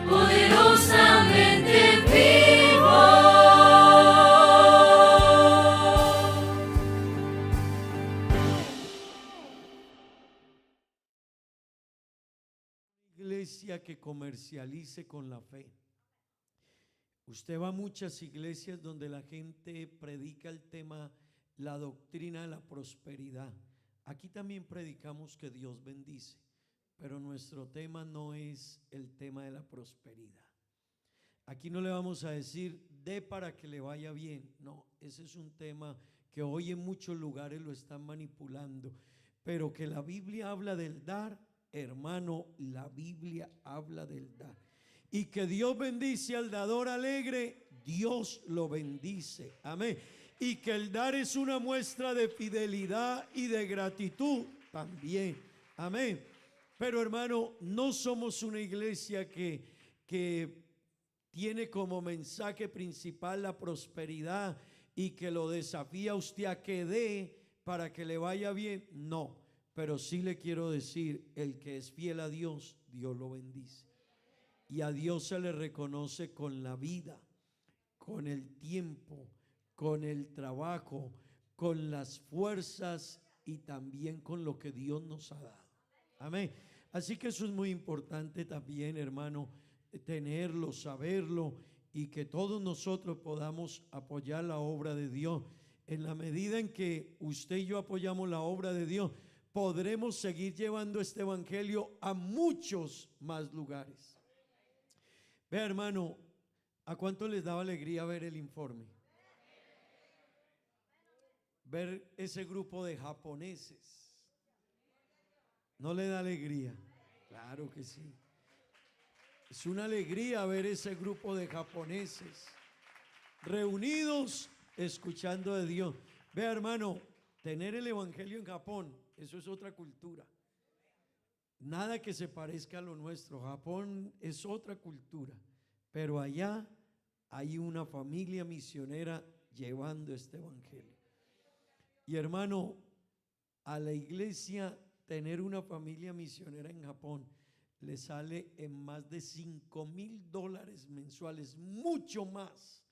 poderosamente vivo. Iglesia que comercialice con la fe. Usted va a muchas iglesias donde la gente predica el tema, la doctrina de la prosperidad. Aquí también predicamos que Dios bendice, pero nuestro tema no es el tema de la prosperidad. Aquí no le vamos a decir dé para que le vaya bien. No, ese es un tema que hoy en muchos lugares lo están manipulando, pero que la Biblia habla del dar, hermano, la Biblia habla del dar. Y que Dios bendice al dador alegre, Dios lo bendice. Amén. Y que el dar es una muestra de fidelidad y de gratitud también. Amén. Pero hermano, no somos una iglesia que tiene como mensaje principal la prosperidad y que lo desafía a usted a que dé para que le vaya bien. No, pero sí le quiero decir, el que es fiel a Dios, Dios lo bendice. Y a Dios se le reconoce con la vida, con el tiempo, con el trabajo, con las fuerzas y también con lo que Dios nos ha dado. Amén. Así que eso es muy importante también, hermano, tenerlo, saberlo, y que todos nosotros podamos apoyar la obra de Dios. En la medida en que usted y yo apoyamos la obra de Dios, podremos seguir llevando este evangelio a muchos más lugares. Vea, hermano, ¿a cuánto les daba alegría ver el informe? Ver ese grupo de japoneses. ¿No le da alegría? Claro que sí. Es una alegría ver ese grupo de japoneses reunidos escuchando de Dios. Vea, hermano, tener el evangelio en Japón, eso es otra cultura. Nada que se parezca a lo nuestro. Japón es otra cultura, pero allá hay una familia misionera llevando este evangelio. Y hermano, a la iglesia tener una familia misionera en Japón le sale en más de $5,000 mensuales, mucho más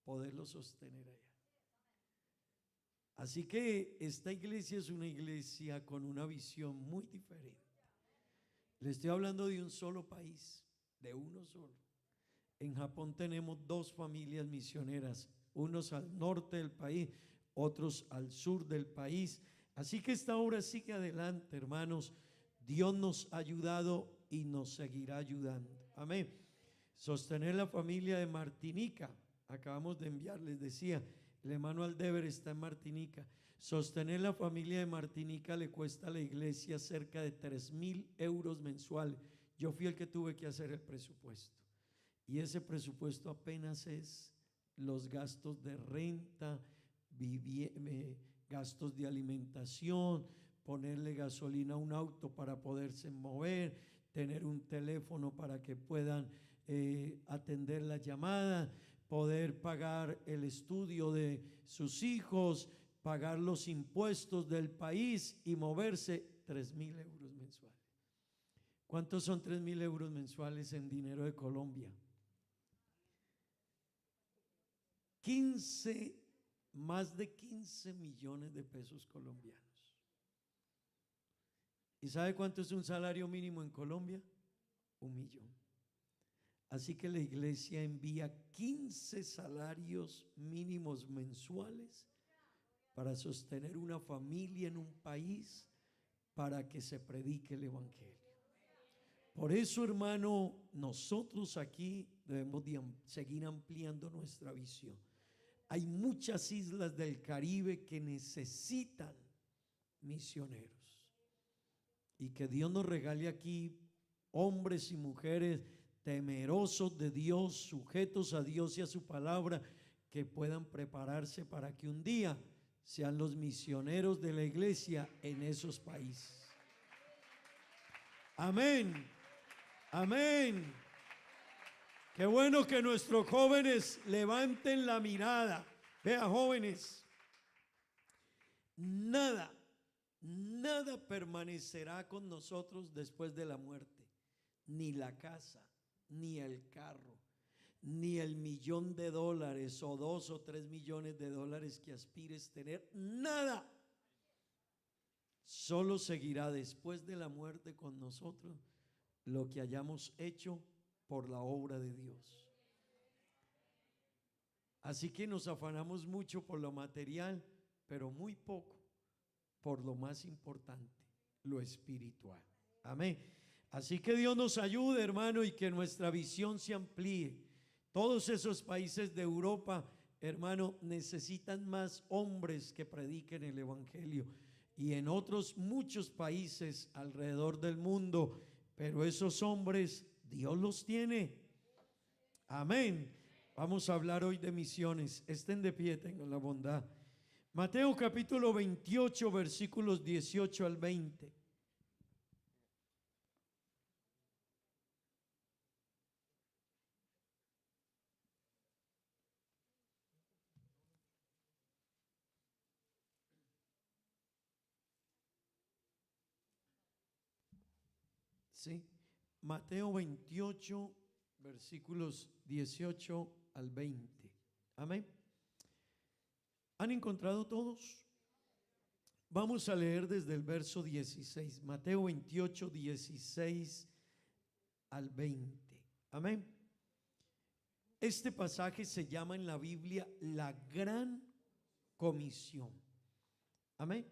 poderlo sostener allá. Así que esta iglesia es una iglesia con una visión muy diferente. Le estoy hablando de un solo país, de uno solo. En Japón tenemos 2 familias misioneras, unos al norte del país, otros al sur del país. Así que esta obra sigue adelante, hermanos. Dios nos ha ayudado y nos seguirá ayudando. Amén. Sostener la familia de Martinica. Acabamos de enviar, les decía, el hermano Aldever está en Martinica. Sostener la familia de Martinica le cuesta a la iglesia cerca de 3,000 euros mensuales. Yo fui el que tuve que hacer el presupuesto. Y ese presupuesto apenas es los gastos de renta, gastos de alimentación, ponerle gasolina a un auto para poderse mover, tener un teléfono para que puedan atender la llamada, poder pagar el estudio de sus hijos, pagar los impuestos del país y moverse. 3,000 euros mensuales. ¿Cuántos son 3,000 euros mensuales en dinero de Colombia? Más de 15 millones de pesos colombianos. ¿Y sabe cuánto es un salario mínimo en Colombia? 1 millón. Así que la iglesia envía 15 salarios mínimos mensuales para sostener una familia en un país, para que se predique el evangelio. Por eso, hermano, nosotros aquí debemos seguir ampliando nuestra visión. Hay muchas islas del Caribe que necesitan misioneros, y que Dios nos regale aquí hombres y mujeres temerosos de Dios, sujetos a Dios y a su palabra, que puedan prepararse para que un día sean los misioneros de la iglesia en esos países. Amén, amén. Qué bueno que nuestros jóvenes levanten la mirada. Vea, jóvenes, nada permanecerá con nosotros después de la muerte. Ni la casa, ni el carro, ni el $1,000,000 o 2 o 3 millones de dólares que aspires tener. Nada. Solo seguirá después de la muerte con nosotros lo que hayamos hecho por la obra de Dios. Así que nos afanamos mucho por lo material, pero muy poco por lo más importante, lo espiritual. Amén. Así que Dios nos ayude, hermano, y que nuestra visión se amplíe. Todos esos países de Europa, hermano, necesitan más hombres que prediquen el evangelio, y en otros muchos países alrededor del mundo, pero esos hombres Dios los tiene. Amén. Vamos a hablar hoy de misiones. Estén de pie, tengan la bondad. Mateo capítulo 28, versículos 18 al 20. Sí, Mateo 28, versículos 18 al 20. Amén. ¿Han encontrado todos? Vamos a leer desde el verso 16, Mateo 28, 16 al 20. Amén. Este pasaje se llama en la Biblia la Gran Comisión. Amén.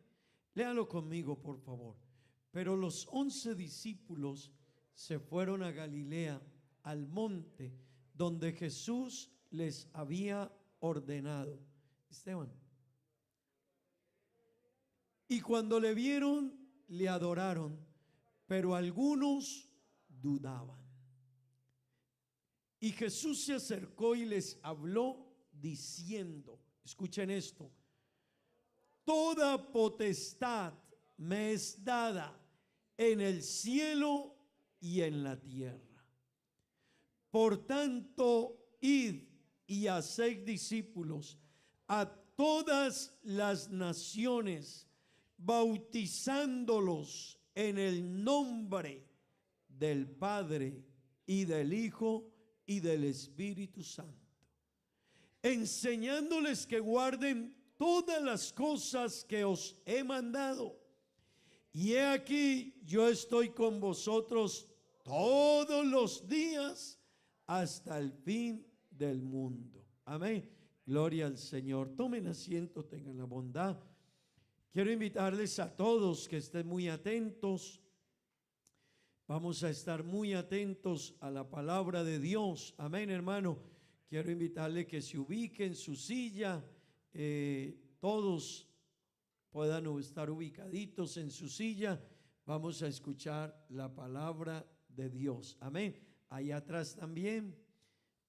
Léalo conmigo, por favor. Pero los 11 discípulos se fueron a Galilea, al monte donde Jesús les había ordenado. Esteban. Y cuando le vieron, le adoraron, pero algunos dudaban. Y Jesús se acercó y les habló diciendo, escuchen esto: toda potestad me es dada en el cielo y en la tierra. Por tanto, id y haced discípulos a todas las naciones, bautizándolos en el nombre del Padre y del Hijo y del Espíritu Santo, enseñándoles que guarden todas las cosas que os he mandado. Y he aquí, yo estoy con vosotros todos los días hasta el fin del mundo. Amén. Gloria al Señor. Tomen asiento, tengan la bondad. Quiero invitarles a todos que estén muy atentos. Vamos a estar muy atentos a la palabra de Dios. Amén, hermano. Quiero invitarle que se ubique en su silla. Todos puedan estar ubicaditos en su silla. Vamos a escuchar la palabra de Dios. Amén. Allá atrás también,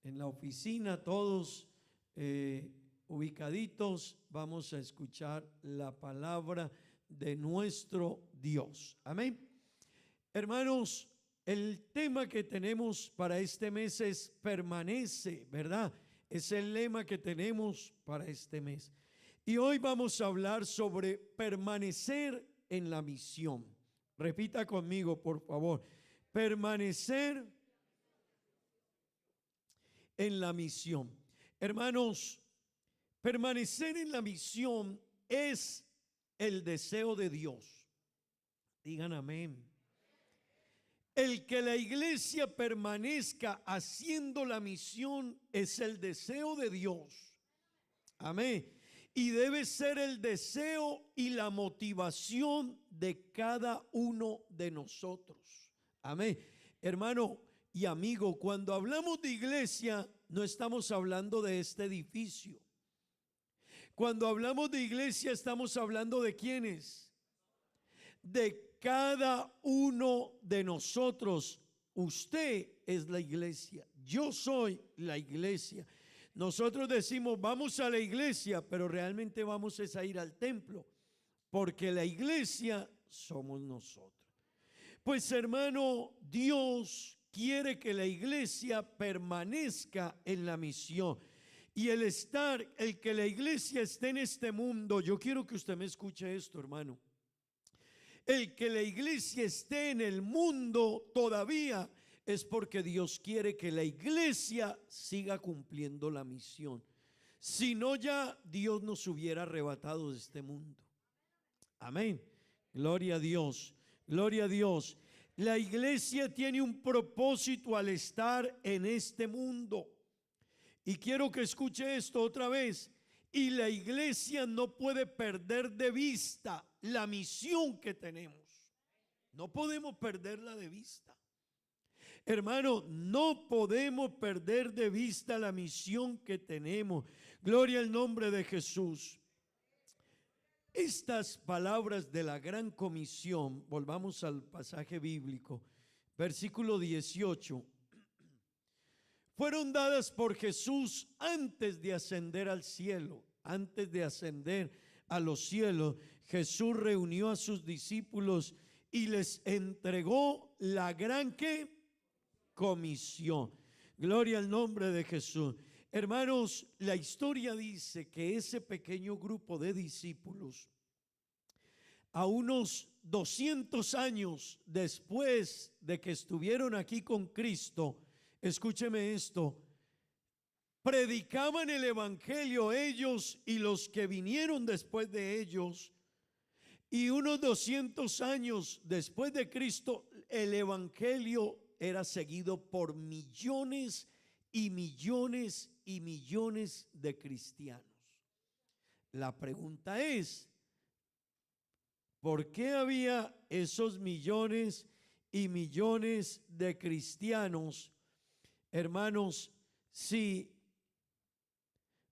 en la oficina, todos ubicaditos, vamos a escuchar la palabra de nuestro Dios. Amén. Hermanos, el tema que tenemos para este mes es permanece, ¿verdad? Es el lema que tenemos para este mes. Y hoy vamos a hablar sobre permanecer en la misión. Repita conmigo, por favor. Permanecer en la misión. Hermanos, permanecer en la misión es el deseo de Dios. Digan amén. El que la iglesia permanezca haciendo la misión es el deseo de Dios. Amén. Y debe ser el deseo y la motivación de cada uno de nosotros. Amén. Hermano y amigo, cuando hablamos de iglesia, no estamos hablando de este edificio. Cuando hablamos de iglesia, estamos hablando de ¿quiénes? De cada uno de nosotros. Usted es la iglesia. Yo soy la iglesia. Nosotros decimos vamos a la iglesia, pero realmente vamos a ir al templo, porque la iglesia somos nosotros. Pues hermano, Dios quiere que la iglesia permanezca en la misión. Y el que la iglesia esté en este mundo, yo quiero que usted me escuche esto, hermano. El que la iglesia esté en el mundo todavía es porque Dios quiere que la iglesia siga cumpliendo la misión. Si no, ya Dios nos hubiera arrebatado de este mundo. Amén. Gloria a Dios. Gloria a Dios. La iglesia tiene un propósito al estar en este mundo. Y quiero que escuche esto otra vez. Y la iglesia no puede perder de vista la misión que tenemos. No podemos perderla de vista. Hermano, no podemos perder de vista la misión que tenemos. Gloria al nombre de Jesús. Estas palabras de la gran comisión, volvamos al pasaje bíblico, versículo 18, fueron dadas por Jesús antes de ascender al cielo. Antes de ascender a los cielos, Jesús reunió a sus discípulos y les entregó la gran comisión. Gloria al nombre de Jesús. Hermanos, la historia dice que ese pequeño grupo de discípulos, a unos 200 años después de que estuvieron aquí con Cristo, escúcheme esto, predicaban el evangelio ellos y los que vinieron después de ellos Y unos 200 años después de Cristo, el evangelio era seguido por millones y millones y millones de cristianos. La pregunta es, ¿por qué había esos millones y millones de cristianos, hermanos?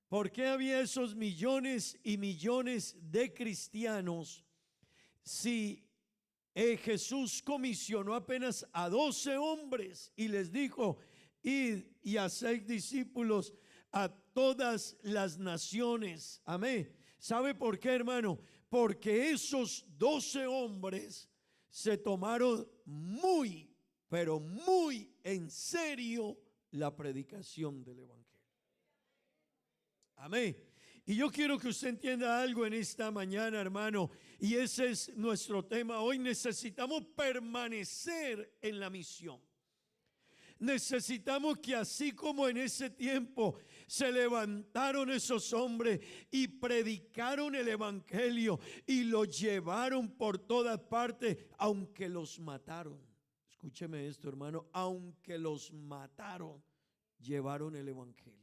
¿Por qué había esos millones y millones de cristianos si Jesús comisionó apenas a 12 hombres y les dijo: id y haced discípulos a todas las naciones? Amén. ¿Sabe por qué, hermano? Porque esos 12 hombres se tomaron muy, pero muy en serio la predicación del evangelio. Amén. Y yo quiero que usted entienda algo en esta mañana, hermano, y ese es nuestro tema hoy. Necesitamos permanecer en la misión. Necesitamos que así como en ese tiempo se levantaron esos hombres y predicaron el evangelio y lo llevaron por todas partes, aunque los mataron. Escúcheme esto, hermano, aunque los mataron, llevaron el evangelio.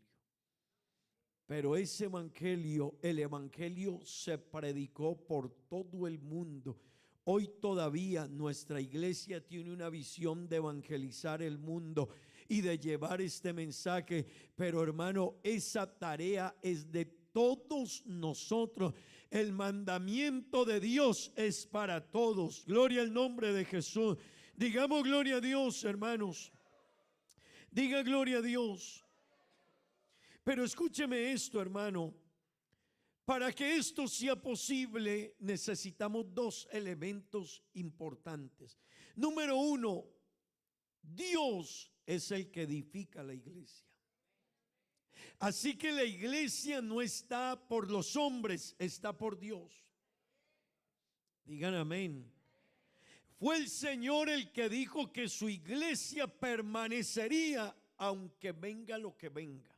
Pero ese evangelio, el evangelio se predicó por todo el mundo. Hoy todavía nuestra iglesia tiene una visión de evangelizar el mundo y de llevar este mensaje. Pero, hermano, esa tarea es de todos nosotros. El mandamiento de Dios es para todos. Gloria al nombre de Jesús. Digamos gloria a Dios, hermanos. Diga gloria a Dios. Pero escúcheme esto, hermano. Para que esto sea posible, necesitamos dos elementos importantes. Número uno, Dios es el que edifica la iglesia. Así que la iglesia no está por los hombres, está por Dios. Digan amén. Fue el Señor el que dijo que su iglesia permanecería aunque venga lo que venga.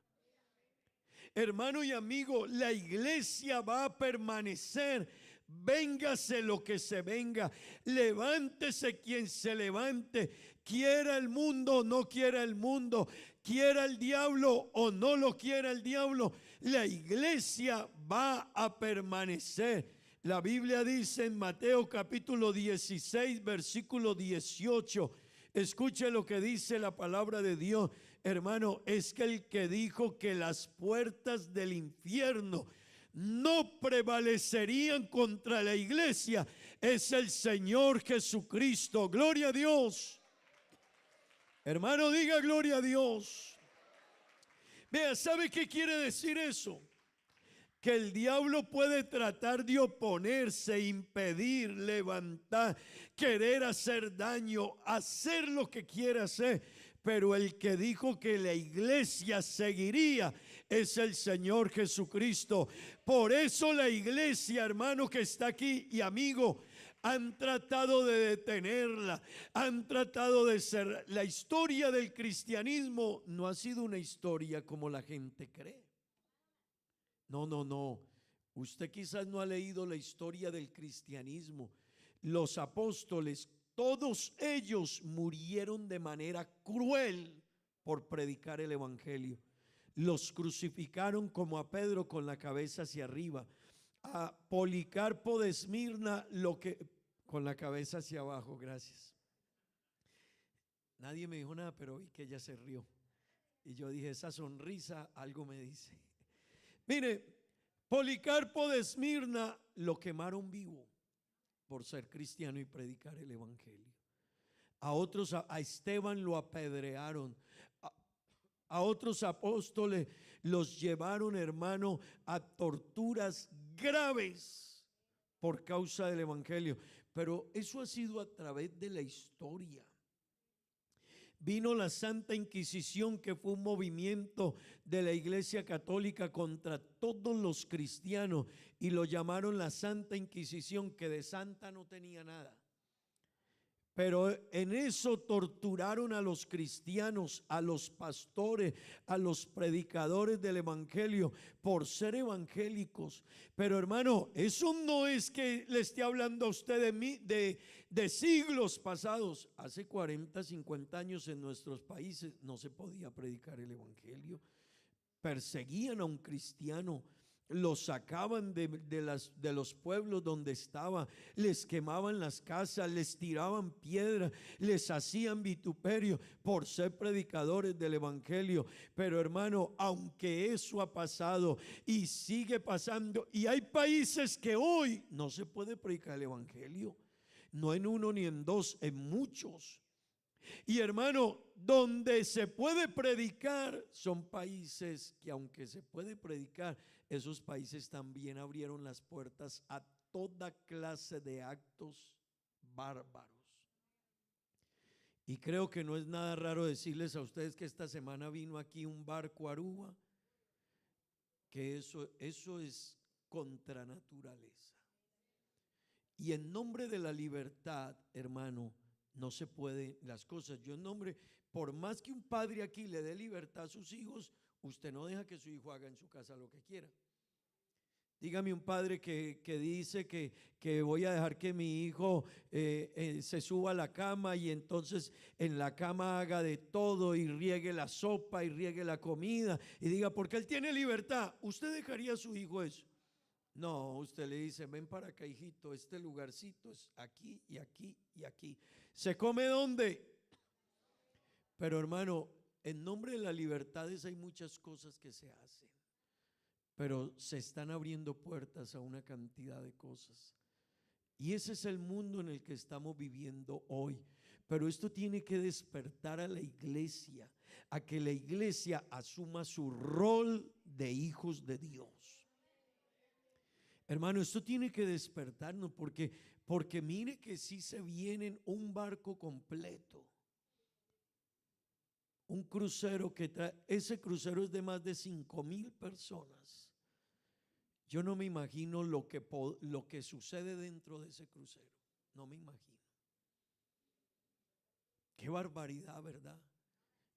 Hermano y amigo, la iglesia va a permanecer, véngase lo que se venga, levántese quien se levante, quiera el mundo o no quiera el mundo, quiera el diablo o no lo quiera el diablo, la iglesia va a permanecer. La Biblia dice en Mateo capítulo 16, versículo 18, escuche lo que dice la palabra de Dios. Hermano, es que el que dijo que las puertas del infierno no prevalecerían contra la iglesia es el Señor Jesucristo. Gloria a Dios. Hermano, diga gloria a Dios. Vea, ¿sabe qué quiere decir eso? Que el diablo puede tratar de oponerse, impedir, levantar, querer hacer daño, hacer lo que quiera hacer. Pero el que dijo que la iglesia seguiría es el Señor Jesucristo. Por eso la iglesia, hermano que está aquí y amigo, han tratado de detenerla, han tratado de ser. La historia del cristianismo no ha sido una historia como la gente cree. No. Usted quizás no ha leído la historia del cristianismo. Los apóstoles, todos ellos murieron de manera cruel por predicar el evangelio. Los crucificaron como a Pedro con la cabeza hacia arriba, a Policarpo de Esmirna con la cabeza hacia abajo. Gracias. Nadie me dijo nada, pero vi que ella se rió. Y yo dije, esa sonrisa algo me dice. Mire, Policarpo de Esmirna lo quemaron vivo por ser cristiano y predicar el evangelio. A otros, a Esteban lo apedrearon. A otros apóstoles los llevaron, hermano, a torturas graves por causa del evangelio. Pero eso ha sido a través de la historia. Vino la Santa Inquisición, que fue un movimiento de la Iglesia Católica contra todos los cristianos, y lo llamaron la Santa Inquisición, que de santa no tenía nada. Pero en eso torturaron a los cristianos, a los pastores, a los predicadores del evangelio por ser evangélicos. Pero hermano, eso no es que le esté hablando a usted de siglos pasados. Hace 40, 50 años en nuestros países no se podía predicar el evangelio. Perseguían a un cristiano, los sacaban de los pueblos donde estaba, les quemaban las casas, les tiraban piedras, les hacían vituperio por ser predicadores del evangelio. Pero hermano, aunque eso ha pasado y sigue pasando, y hay países que hoy no se puede predicar el evangelio, no en uno ni en dos, en muchos. Y hermano, donde se puede predicar son países que, aunque se puede predicar, esos países también abrieron las puertas a toda clase de actos bárbaros. Y creo que no es nada raro decirles a ustedes que esta semana vino aquí un barco a Aruba, que eso es contra naturaleza. Y en nombre de la libertad, hermano, no se pueden las cosas. Yo en nombre, por más que un padre aquí le dé libertad a sus hijos, usted no deja que su hijo haga en su casa lo que quiera. Dígame un padre que dice que voy a dejar que mi hijo se suba a la cama y entonces en la cama haga de todo y riegue la sopa y riegue la comida y diga, porque él tiene libertad. ¿Usted dejaría a su hijo eso? No, usted le dice, ven para acá, hijito, este lugarcito es aquí y aquí y aquí. ¿Se come dónde? Pero hermano, en nombre de las libertades hay muchas cosas que se hacen, pero se están abriendo puertas a una cantidad de cosas. Y ese es el mundo en el que estamos viviendo hoy. Pero esto tiene que despertar a la iglesia, a que la iglesia asuma su rol de hijos de Dios. Hermano, esto tiene que despertarnos porque mire que si se viene un barco completo, un crucero que trae, ese crucero es de más de 5,000 personas. Yo no me imagino lo que sucede dentro de ese crucero, no me imagino. Qué barbaridad, ¿verdad?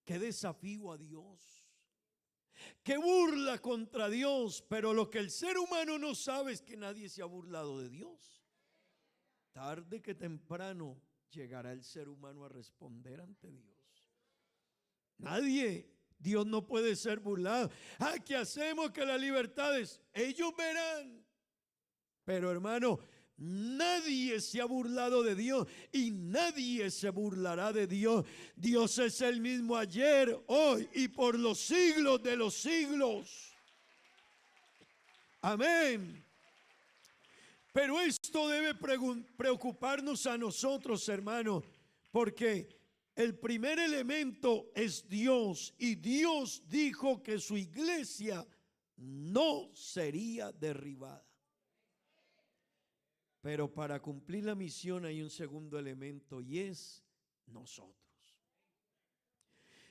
Qué desafío a Dios. Que burla contra Dios, pero lo que el ser humano no sabe es que nadie se ha burlado de Dios. Tarde que temprano llegará el ser humano a responder ante Dios. Nadie, Dios no puede ser burlado. ¿Qué hacemos que las libertades? Ellos verán. Pero hermano, nadie se ha burlado de Dios y nadie se burlará de Dios. Dios es el mismo ayer, hoy y por los siglos de los siglos. Amén. Pero esto debe preocuparnos a nosotros, hermano, porque el primer elemento es Dios y Dios dijo que su iglesia no sería derribada. Pero para cumplir la misión hay un segundo elemento y es nosotros.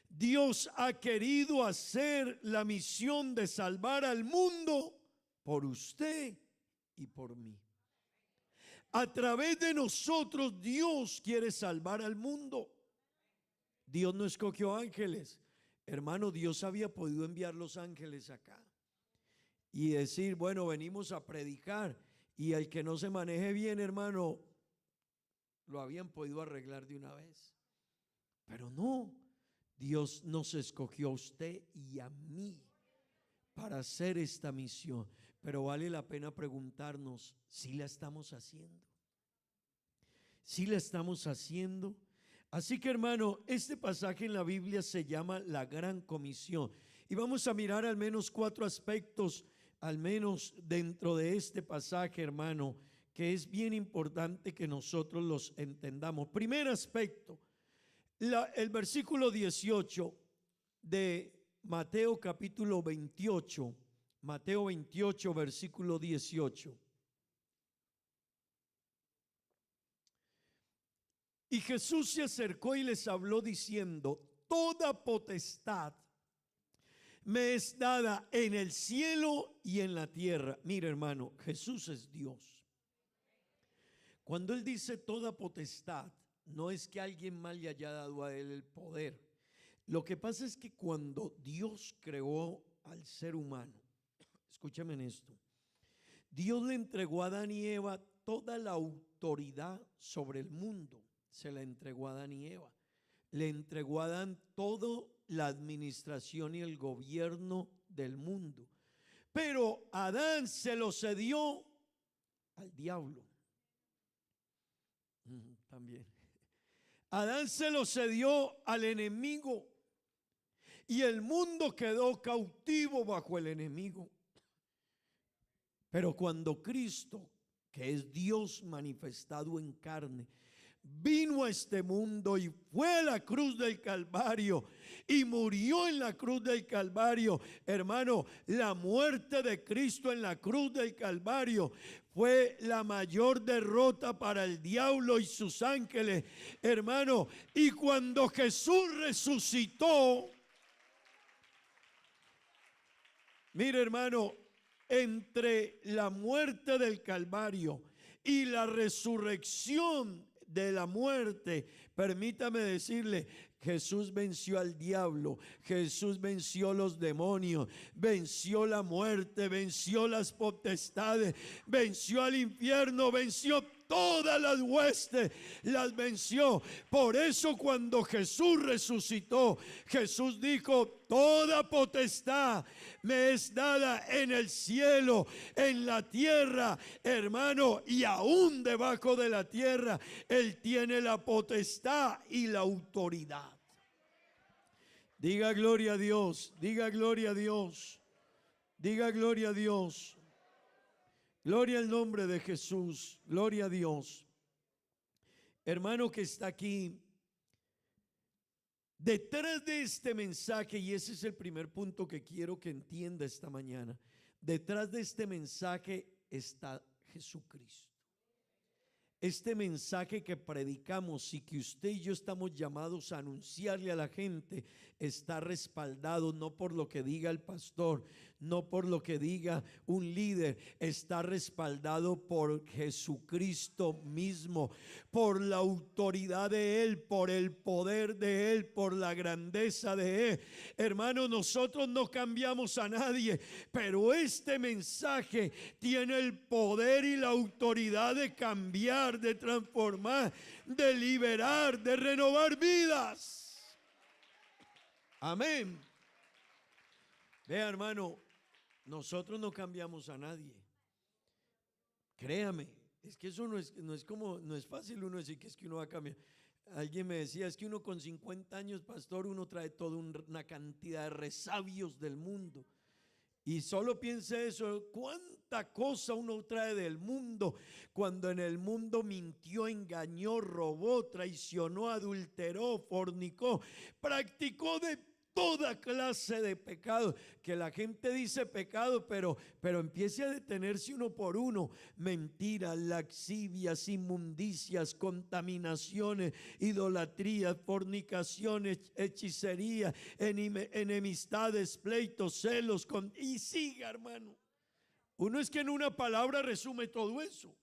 Dios ha querido hacer la misión de salvar al mundo por usted y por mí. A través de nosotros Dios quiere salvar al mundo. Dios no escogió ángeles. Hermano, Dios había podido enviar los ángeles acá y decir, bueno, venimos a predicar. Y el que no se maneje bien, hermano, lo habían podido arreglar de una vez. Pero no, Dios nos escogió a usted y a mí para hacer esta misión. Pero vale la pena preguntarnos si la estamos haciendo. Si la estamos haciendo. Así que hermano, este pasaje en la Biblia se llama la Gran Comisión. Y vamos a mirar al menos 4 aspectos, al menos dentro de este pasaje, hermano, que es bien importante que nosotros los entendamos. Primer aspecto, el versículo 18 de Mateo capítulo 28, Mateo 28, versículo 18. Y Jesús se acercó y les habló diciendo, toda potestad me es dada en el cielo y en la tierra. Mira, hermano, Jesús es Dios. Cuando Él dice toda potestad, no es que alguien más le haya dado a él el poder. Lo que pasa es que cuando Dios creó al ser humano, escúchame en esto, Dios le entregó a Adán y Eva toda la autoridad sobre el mundo. Se la entregó a Adán y Eva. Le entregó a Adán toda la administración y el gobierno del mundo. Pero Adán se lo cedió al diablo. También. Adán se lo cedió al enemigo. Y el mundo quedó cautivo bajo el enemigo. Pero cuando Cristo, que es Dios manifestado en carne, vino a este mundo y fue a la cruz del Calvario y murió en la cruz del Calvario, hermano, la muerte de Cristo en la cruz del Calvario fue la mayor derrota para el diablo y sus ángeles, hermano. Y cuando Jesús resucitó, mire, hermano, entre la muerte del Calvario y la resurrección de la muerte, permítame decirle, Jesús venció al diablo, Jesús venció los demonios, venció la muerte, venció las potestades, venció al infierno, venció todas las huestes, las venció. Por eso cuando Jesús resucitó, Jesús dijo: toda potestad me es dada en el cielo, en la tierra, hermano, y aún debajo de la tierra. Él tiene la potestad y la autoridad. Diga gloria a Dios, diga gloria a Dios, diga gloria a Dios. Gloria al nombre de Jesús, gloria a Dios. Hermano que está aquí, detrás de este mensaje, y ese es el primer punto que quiero que entienda esta mañana, detrás de este mensaje está Jesucristo. Este mensaje que predicamos y que usted y yo estamos llamados a anunciarle a la gente está respaldado no por lo que diga el pastor, no por lo que diga un líder, está respaldado por Jesucristo mismo, por la autoridad de Él, por el poder de Él, por la grandeza de Él. Hermano, nosotros no cambiamos a nadie, pero este mensaje tiene el poder y la autoridad de cambiar, de transformar, de liberar, de renovar vidas. Amén. Vea, hermano, nosotros no cambiamos a nadie. Créame, es que eso no es fácil uno decir que es que uno va a cambiar. Alguien me decía, es que uno con 50 años, pastor, uno trae toda una cantidad de resabios del mundo. Y solo piense eso, cuánta cosa uno trae del mundo, cuando en el mundo mintió, engañó, robó, traicionó, adulteró, fornicó, practicó de toda clase de pecado, que la gente dice pecado, pero empiece a detenerse uno por uno: mentiras, laxivias, inmundicias, contaminaciones, idolatrías, fornicaciones, hechicería, enemistades, pleitos, celos, y siga, hermano. Uno es que en una palabra resume todo eso.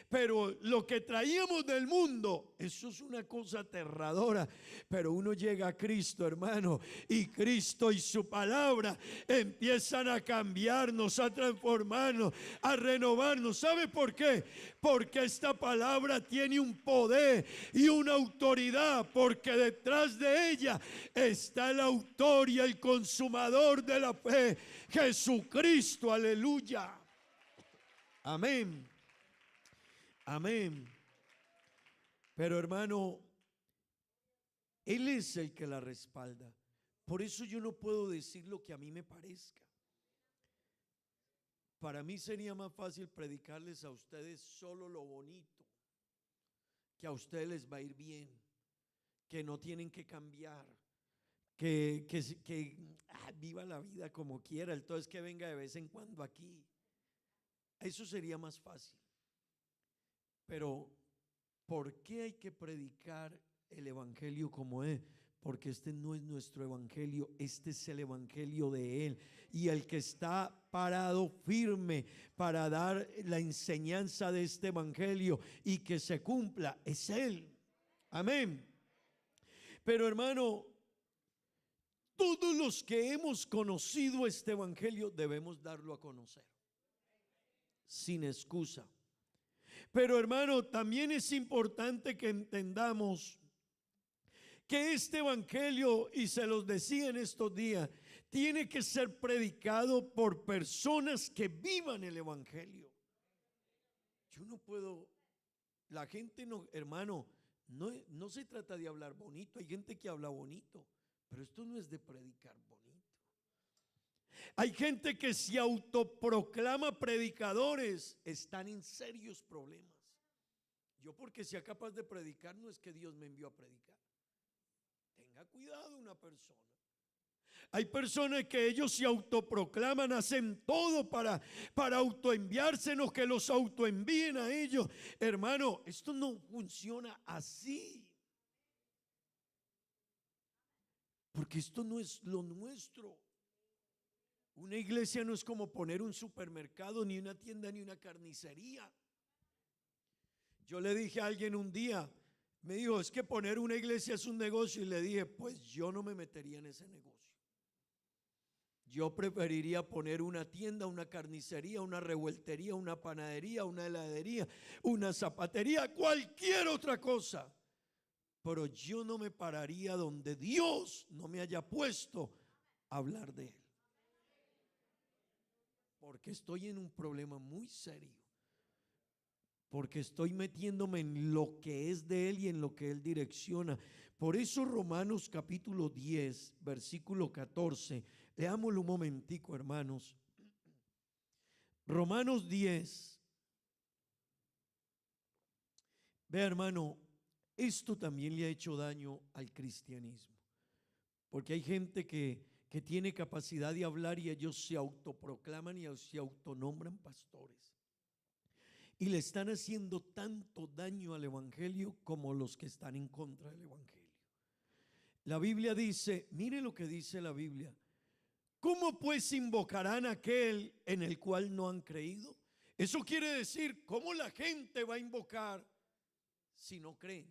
Pero lo que traíamos del mundo, eso es una cosa aterradora. Pero uno llega a Cristo, hermano, y Cristo y su palabra empiezan a cambiarnos, a transformarnos, a renovarnos. ¿Sabe por qué? Porque esta palabra tiene un poder y una autoridad, porque detrás de ella está el autor y el consumador de la fe, Jesucristo. Aleluya. Amén. Amén. Pero, hermano, Él es el que la respalda. Por eso yo no puedo decir lo que a mí me parezca. Para mí sería más fácil predicarles a ustedes solo lo bonito, que a ustedes les va a ir bien, que no tienen que cambiar, que viva la vida como quiera, entonces que venga de vez en cuando aquí. Eso sería más fácil. Pero ¿por qué hay que predicar el evangelio como es? Porque este no es nuestro evangelio, este es el evangelio de Él. Y el que está parado firme para dar la enseñanza de este evangelio y que se cumpla es Él. Amén. Pero hermano, todos los que hemos conocido este evangelio debemos darlo a conocer, sin excusa. Pero hermano, también es importante que entendamos que este evangelio, y se los decía en estos días, tiene que ser predicado por personas que vivan el evangelio. Yo no puedo, la gente no, hermano, no se trata de hablar bonito. Hay gente que habla bonito, pero esto no es de predicar bonito. Hay gente que se autoproclama predicadores, están en serios problemas. Yo, porque sea capaz de predicar, no es que Dios me envió a predicar. Tenga cuidado una persona. Hay personas que ellos se autoproclaman, hacen todo para autoenviársenos, que los autoenvíen a ellos. Hermano, esto no funciona así. Porque esto no es lo nuestro. Una iglesia no es como poner un supermercado, ni una tienda, ni una carnicería. Yo le dije a alguien un día, me dijo, es que poner una iglesia es un negocio. Y le dije, pues yo no me metería en ese negocio. Yo preferiría poner una tienda, una carnicería, una revueltería, una panadería, una heladería, una zapatería, cualquier otra cosa. Pero yo no me pararía donde Dios no me haya puesto a hablar de Él. Porque estoy en un problema muy serio. Porque estoy metiéndome en lo que es de Él y en lo que Él direcciona. Por eso Romanos capítulo 10, versículo 14. Leámoslo un momentico, hermanos. Romanos 10. Vea, hermano, esto también le ha hecho daño al cristianismo. Porque hay gente que tiene capacidad de hablar y ellos se autoproclaman y se autonombran pastores. Y le están haciendo tanto daño al evangelio como los que están en contra del evangelio. La Biblia dice, mire lo que dice la Biblia. ¿Cómo pues invocarán a aquel en el cual no han creído? Eso quiere decir, ¿cómo la gente va a invocar si no creen?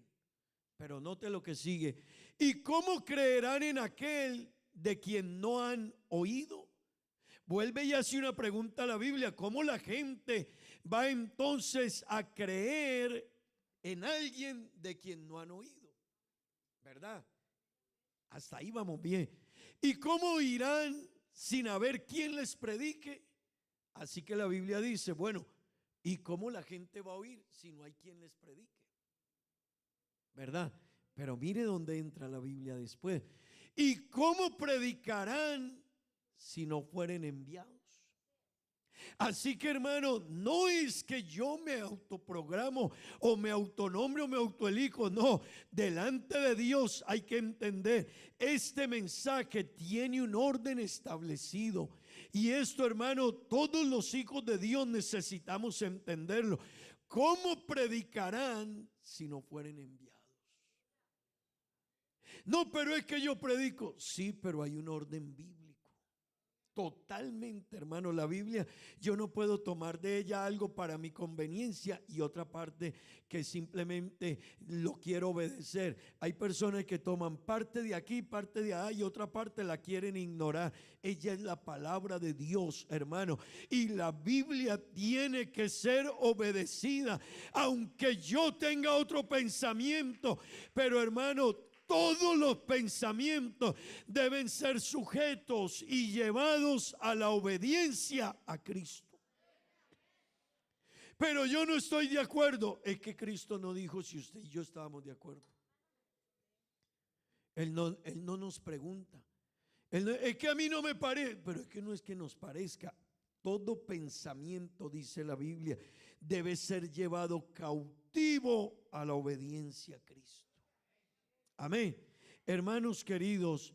Pero note lo que sigue. ¿Y cómo creerán en aquel de quien no han oído? Vuelve y hace una pregunta a la Biblia. ¿Cómo la gente va entonces a creer en alguien de quien no han oído? ¿Verdad? Hasta ahí vamos bien. ¿Y cómo irán sin haber quien les predique? Así que la Biblia dice, bueno, ¿y cómo la gente va a oír si no hay quien les predique? ¿Verdad? Pero mire dónde entra la Biblia después. ¿Y cómo predicarán si no fueren enviados? Así que, hermano, no es que yo me autoprogramo o me autonombre o me autoelijo, no. Delante de Dios hay que entender, este mensaje tiene un orden establecido. Y esto, hermano, todos los hijos de Dios necesitamos entenderlo. ¿Cómo predicarán si no fueren enviados? No, pero es que yo predico. Sí, pero hay un orden bíblico. Totalmente, hermano, la Biblia yo no puedo tomar de ella algo para mi conveniencia y otra parte que simplemente lo quiero obedecer. Hay personas que toman parte de aquí, parte de allá y otra parte la quieren ignorar. Ella es la palabra de Dios, hermano, y la Biblia tiene que ser obedecida, aunque yo tenga otro pensamiento, pero hermano, todos los pensamientos deben ser sujetos y llevados a la obediencia a Cristo. Pero yo no estoy de acuerdo. Es que Cristo no dijo si usted y yo estábamos de acuerdo. Él no nos pregunta. Es que a mí no me parece. Pero es que no es que nos parezca. Todo pensamiento, dice la Biblia, debe ser llevado cautivo a la obediencia a Cristo. Amén. Hermanos queridos,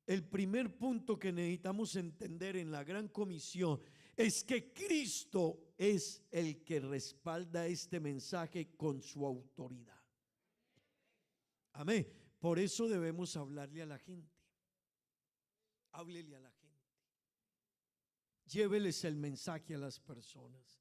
el primer punto que necesitamos entender en la gran comisión es que Cristo es el que respalda este mensaje con su autoridad. Amén. Por eso debemos hablarle a la gente. Háblele a la gente. Lléveles el mensaje a las personas.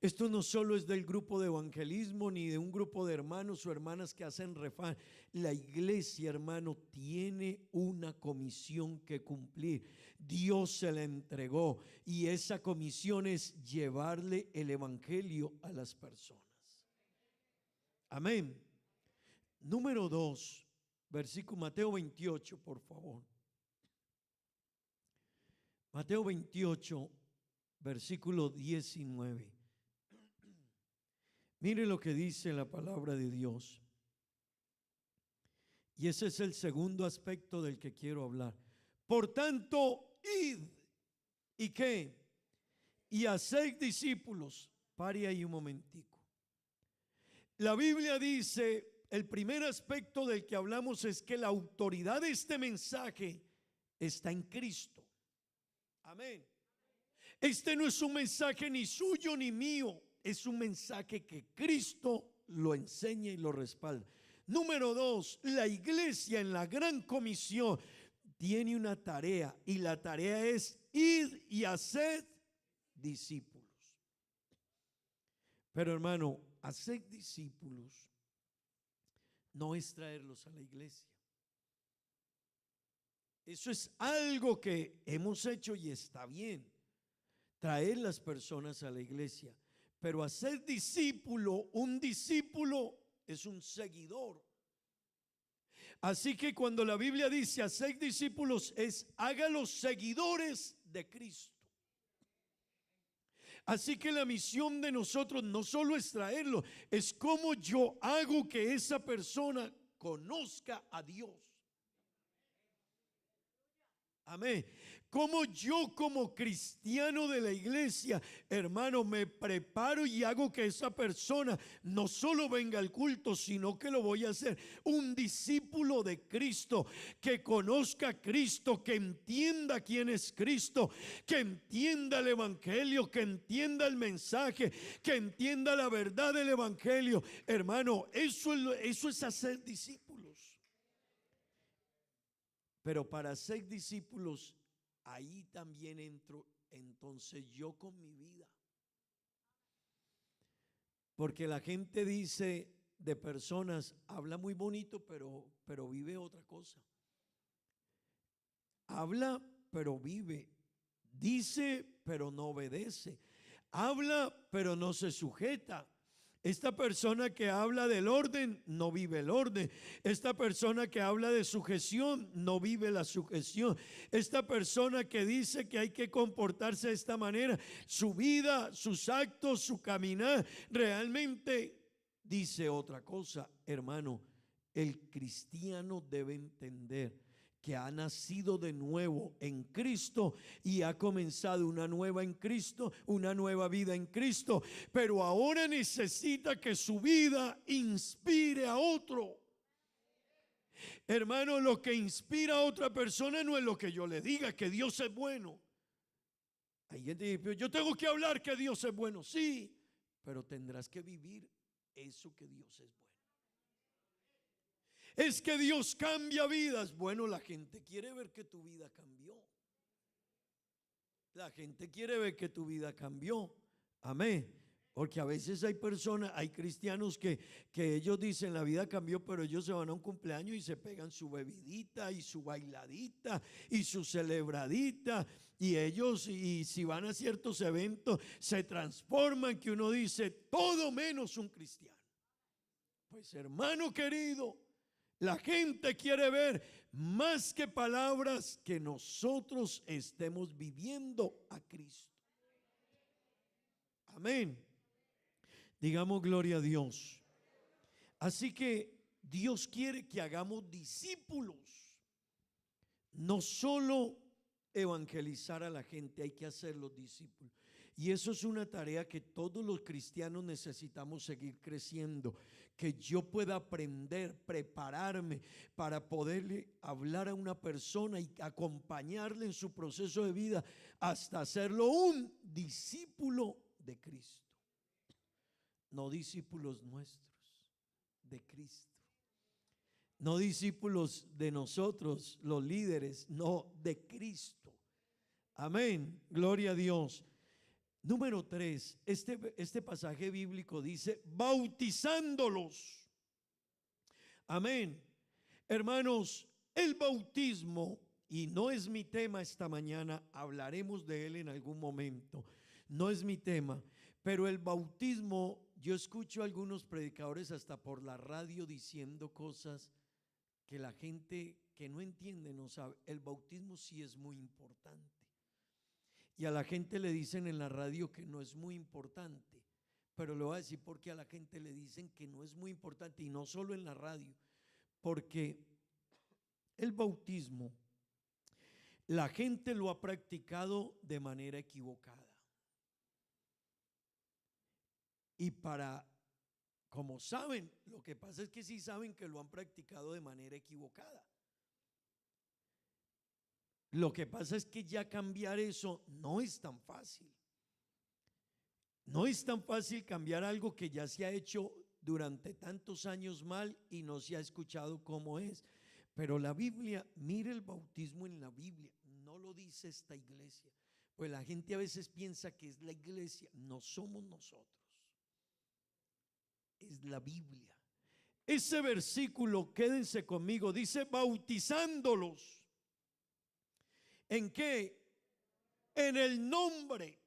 Esto no solo es del grupo de evangelismo ni de un grupo de hermanos o hermanas que hacen refán. La iglesia, hermano, tiene una comisión que cumplir. Dios se la entregó y esa comisión es llevarle el evangelio a las personas. Amén. Número 2, versículo Mateo 28, por favor. Mateo 28, versículo 19. Mire lo que dice la palabra de Dios. Y ese es el segundo aspecto del que quiero hablar. Por tanto, id. ¿Y qué? Y haced discípulos. Pare ahí un momentico. La Biblia dice, el primer aspecto del que hablamos es que la autoridad de este mensaje está en Cristo. Amén. Este no es un mensaje ni suyo ni mío. Es un mensaje que Cristo lo enseña y lo respalda. Número 2, la iglesia en la gran comisión tiene una tarea y la tarea es ir y hacer discípulos. Pero hermano, hacer discípulos no es traerlos a la iglesia. Eso es algo que hemos hecho y está bien, traer las personas a la iglesia. Pero hacer discípulo, un discípulo es un seguidor. Así que cuando la Biblia dice hacer discípulos es hágalos seguidores de Cristo. Así que la misión de nosotros no solo es traerlo, es cómo yo hago que esa persona conozca a Dios. Amén. Como yo como cristiano de la iglesia, hermano, me preparo y hago que esa persona no solo venga al culto, sino que lo voy a hacer un discípulo de Cristo, que conozca a Cristo, que entienda quién es Cristo, que entienda el evangelio, que entienda el mensaje, que entienda la verdad del evangelio. Hermano, eso es hacer discípulos. Pero para ser discípulos, ahí también entro entonces yo con mi vida. Porque la gente dice de personas, habla muy bonito, pero vive otra cosa. Habla, pero vive. Dice, pero no obedece. Habla, pero no se sujeta. Esta persona que habla del orden no vive el orden. Esta persona que habla de sujeción no vive la sujeción. Esta persona que dice que hay que comportarse de esta manera, su vida, sus actos, su caminar, realmente dice otra cosa. Hermano, el cristiano debe entender que ha nacido de nuevo en Cristo y ha comenzado una nueva en Cristo, una nueva vida en Cristo, pero ahora necesita que su vida inspire a otro. Hermano, lo que inspira a otra persona no es lo que yo le diga, que Dios es bueno. Hay gente que dice, yo tengo que hablar que Dios es bueno. Sí, pero tendrás que vivir eso que Dios es bueno. Es que Dios cambia vidas. Bueno, la gente quiere ver que tu vida cambió. La gente quiere ver que tu vida cambió. Amén. Porque a veces hay personas, hay cristianos que ellos dicen la vida cambió, pero ellos se van a un cumpleaños y se pegan su bebidita y su bailadita y su celebradita. Y ellos, y si van a ciertos eventos, se transforman, que uno dice todo menos un cristiano. Pues hermano querido, la gente quiere ver más que palabras que nosotros estemos viviendo a Cristo. Amén. Digamos gloria a Dios. Así que Dios quiere que hagamos discípulos. No solo evangelizar a la gente, hay que hacer los discípulos. Y eso es una tarea que todos los cristianos necesitamos seguir creciendo. Que yo pueda aprender, prepararme para poderle hablar a una persona y acompañarle en su proceso de vida hasta hacerlo un discípulo de Cristo. No discípulos nuestros, de Cristo. No discípulos de nosotros, los líderes, no, de Cristo. Amén, gloria a Dios. Número 3, este pasaje bíblico dice bautizándolos. Amén. Hermanos, el bautismo, y no es mi tema esta mañana, hablaremos de él en algún momento, no es mi tema, pero el bautismo, yo escucho a algunos predicadores hasta por la radio diciendo cosas que la gente que no entiende no sabe. El bautismo sí es muy importante. Y a la gente le dicen en la radio que no es muy importante, pero le voy a decir por qué a la gente le dicen que no es muy importante, y no solo en la radio, porque el bautismo la gente lo ha practicado de manera equivocada. Y como saben, lo que pasa es que sí saben que lo han practicado de manera equivocada. Lo que pasa es que ya cambiar eso no es tan fácil. No es tan fácil cambiar algo que ya se ha hecho durante tantos años mal y no se ha escuchado cómo es. Pero la Biblia, mire el bautismo en la Biblia, no lo dice esta iglesia. Pues la gente a veces piensa que es la iglesia, no somos nosotros. Es la Biblia. Ese versículo, quédense conmigo, dice bautizándolos. ¿En qué? En el nombre.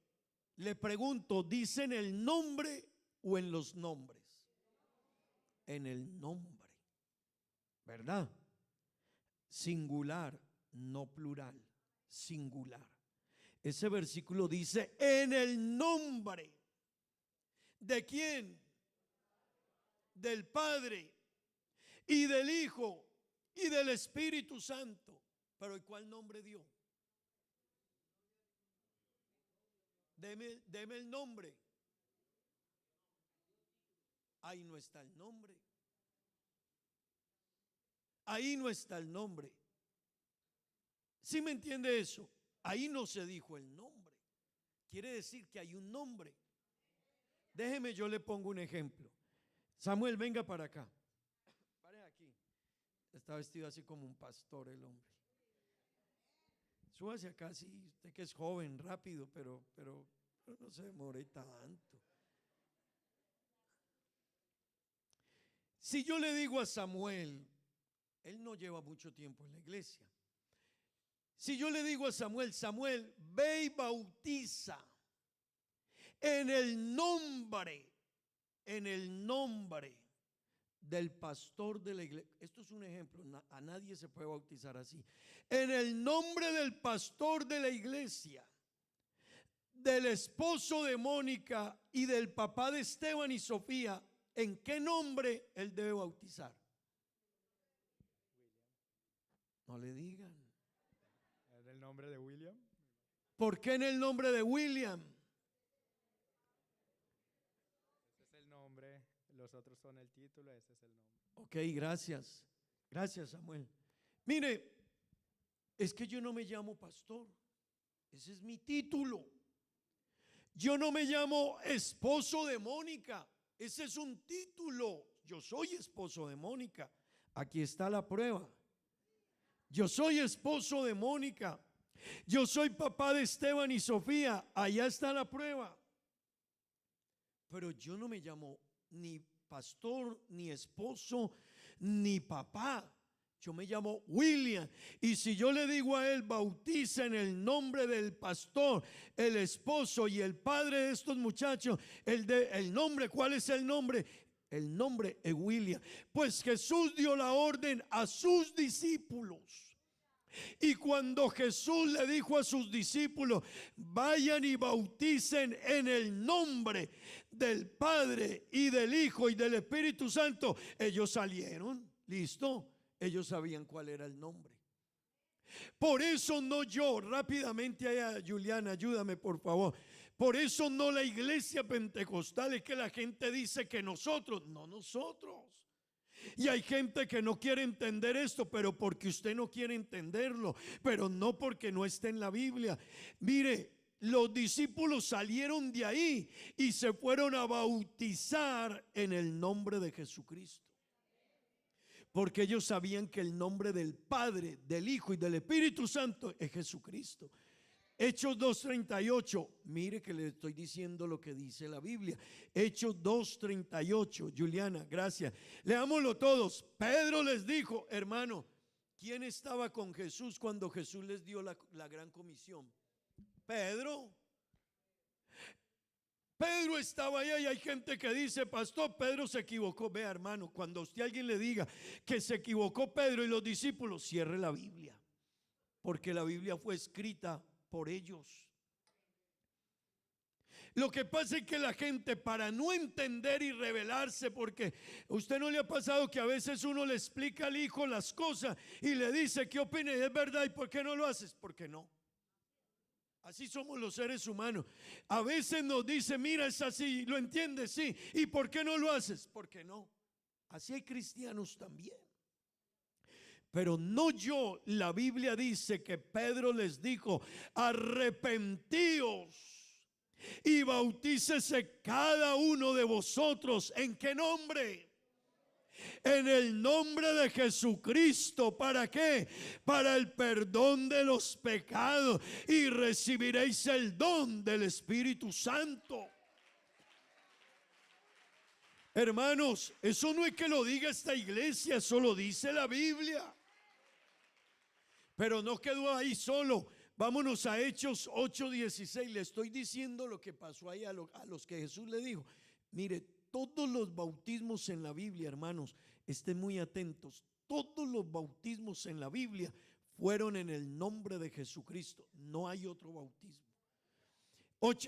Le pregunto, ¿dice en el nombre o en los nombres? En el nombre, ¿verdad? Singular, no plural, singular. Ese versículo dice en el nombre. ¿De quién? Del Padre y del Hijo y del Espíritu Santo. Pero ¿y cuál nombre dio? Deme el nombre. Ahí no está el nombre. Ahí no está el nombre. ¿Sí me entiende eso? Ahí no se dijo el nombre. Quiere decir que hay un nombre. Déjeme, yo le pongo un ejemplo. Samuel, venga para acá. Pare aquí. Está vestido así como un pastor el hombre. Súbase acá, sí, usted que es joven, rápido, pero no se demore tanto. Si yo le digo a Samuel, él no lleva mucho tiempo en la iglesia. Si yo le digo a Samuel, Samuel, ve y bautiza en el nombre del pastor de la iglesia. Esto es un ejemplo, a nadie se puede bautizar así. En el nombre del pastor de la iglesia, del esposo de Mónica y del papá de Esteban y Sofía, ¿en qué nombre él debe bautizar? No le digan. ¿En el nombre de William? ¿Por qué en el nombre de William? Ese es el nombre, los otros son el título, ese es el nombre. Ok, gracias. Gracias, Samuel. Mire, es que yo no me llamo pastor. Ese es mi título. Yo no me llamo esposo de Mónica. Ese es un título. Yo soy esposo de Mónica. Aquí está la prueba. Yo soy esposo de Mónica. Yo soy papá de Esteban y Sofía. Allá está la prueba. Pero yo no me llamo ni pastor, ni esposo, ni papá. Yo me llamo William. Y si yo le digo a él, bautiza en el nombre del pastor, el esposo y el padre de estos muchachos, el nombre, ¿cuál es el nombre? El nombre es William. Pues Jesús dio la orden a sus discípulos. Y cuando Jesús le dijo a sus discípulos, vayan y bauticen en el nombre del Padre y del Hijo y del Espíritu Santo, ellos salieron, listo. Ellos sabían cuál era el nombre. Por eso no yo, rápidamente allá, Juliana, ayúdame por favor. Por eso no la iglesia pentecostal, es que la gente dice que nosotros, no nosotros. Y hay gente que no quiere entender esto, pero porque usted no quiere entenderlo, pero no porque no esté en la Biblia. Mire, los discípulos salieron de ahí y se fueron a bautizar en el nombre de Jesucristo. Porque ellos sabían que el nombre del Padre, del Hijo y del Espíritu Santo es Jesucristo. Hechos 2:38. Mire que le estoy diciendo lo que dice la Biblia. Hechos 2:38. Juliana, gracias. Leámoslo todos. Pedro les dijo, hermano, ¿quién estaba con Jesús cuando Jesús les dio la gran comisión? Pedro. Pedro estaba allá y hay gente que dice, pastor, Pedro se equivocó. Vea, hermano, cuando a usted alguien le diga que se equivocó Pedro y los discípulos, cierre la Biblia, porque la Biblia fue escrita por ellos. Lo que pasa es que la gente, para no entender y rebelarse, porque usted no le ha pasado que a veces uno le explica al hijo las cosas y le dice, ¿qué opina? Y es verdad, ¿y por qué no lo haces? Porque no. Así somos los seres humanos. A veces nos dice, mira, es así, ¿lo entiendes? Sí. ¿Y por qué no lo haces? Porque no. Así hay cristianos también. Pero no yo, la Biblia dice que Pedro les dijo, arrepentíos y bautícese cada uno de vosotros. ¿En qué nombre? En el nombre de Jesucristo. ¿Para qué? Para el perdón de los pecados, y recibiréis el don del Espíritu Santo. Hermanos, eso no es que lo diga esta iglesia, eso lo dice la Biblia. Pero no quedó ahí solo. Vámonos a Hechos 8:16. Le estoy diciendo lo que pasó ahí a los que Jesús le dijo. Mire, todos los bautismos en la Biblia, hermanos, estén muy atentos. Todos los bautismos en la Biblia fueron en el nombre de Jesucristo. No hay otro bautismo.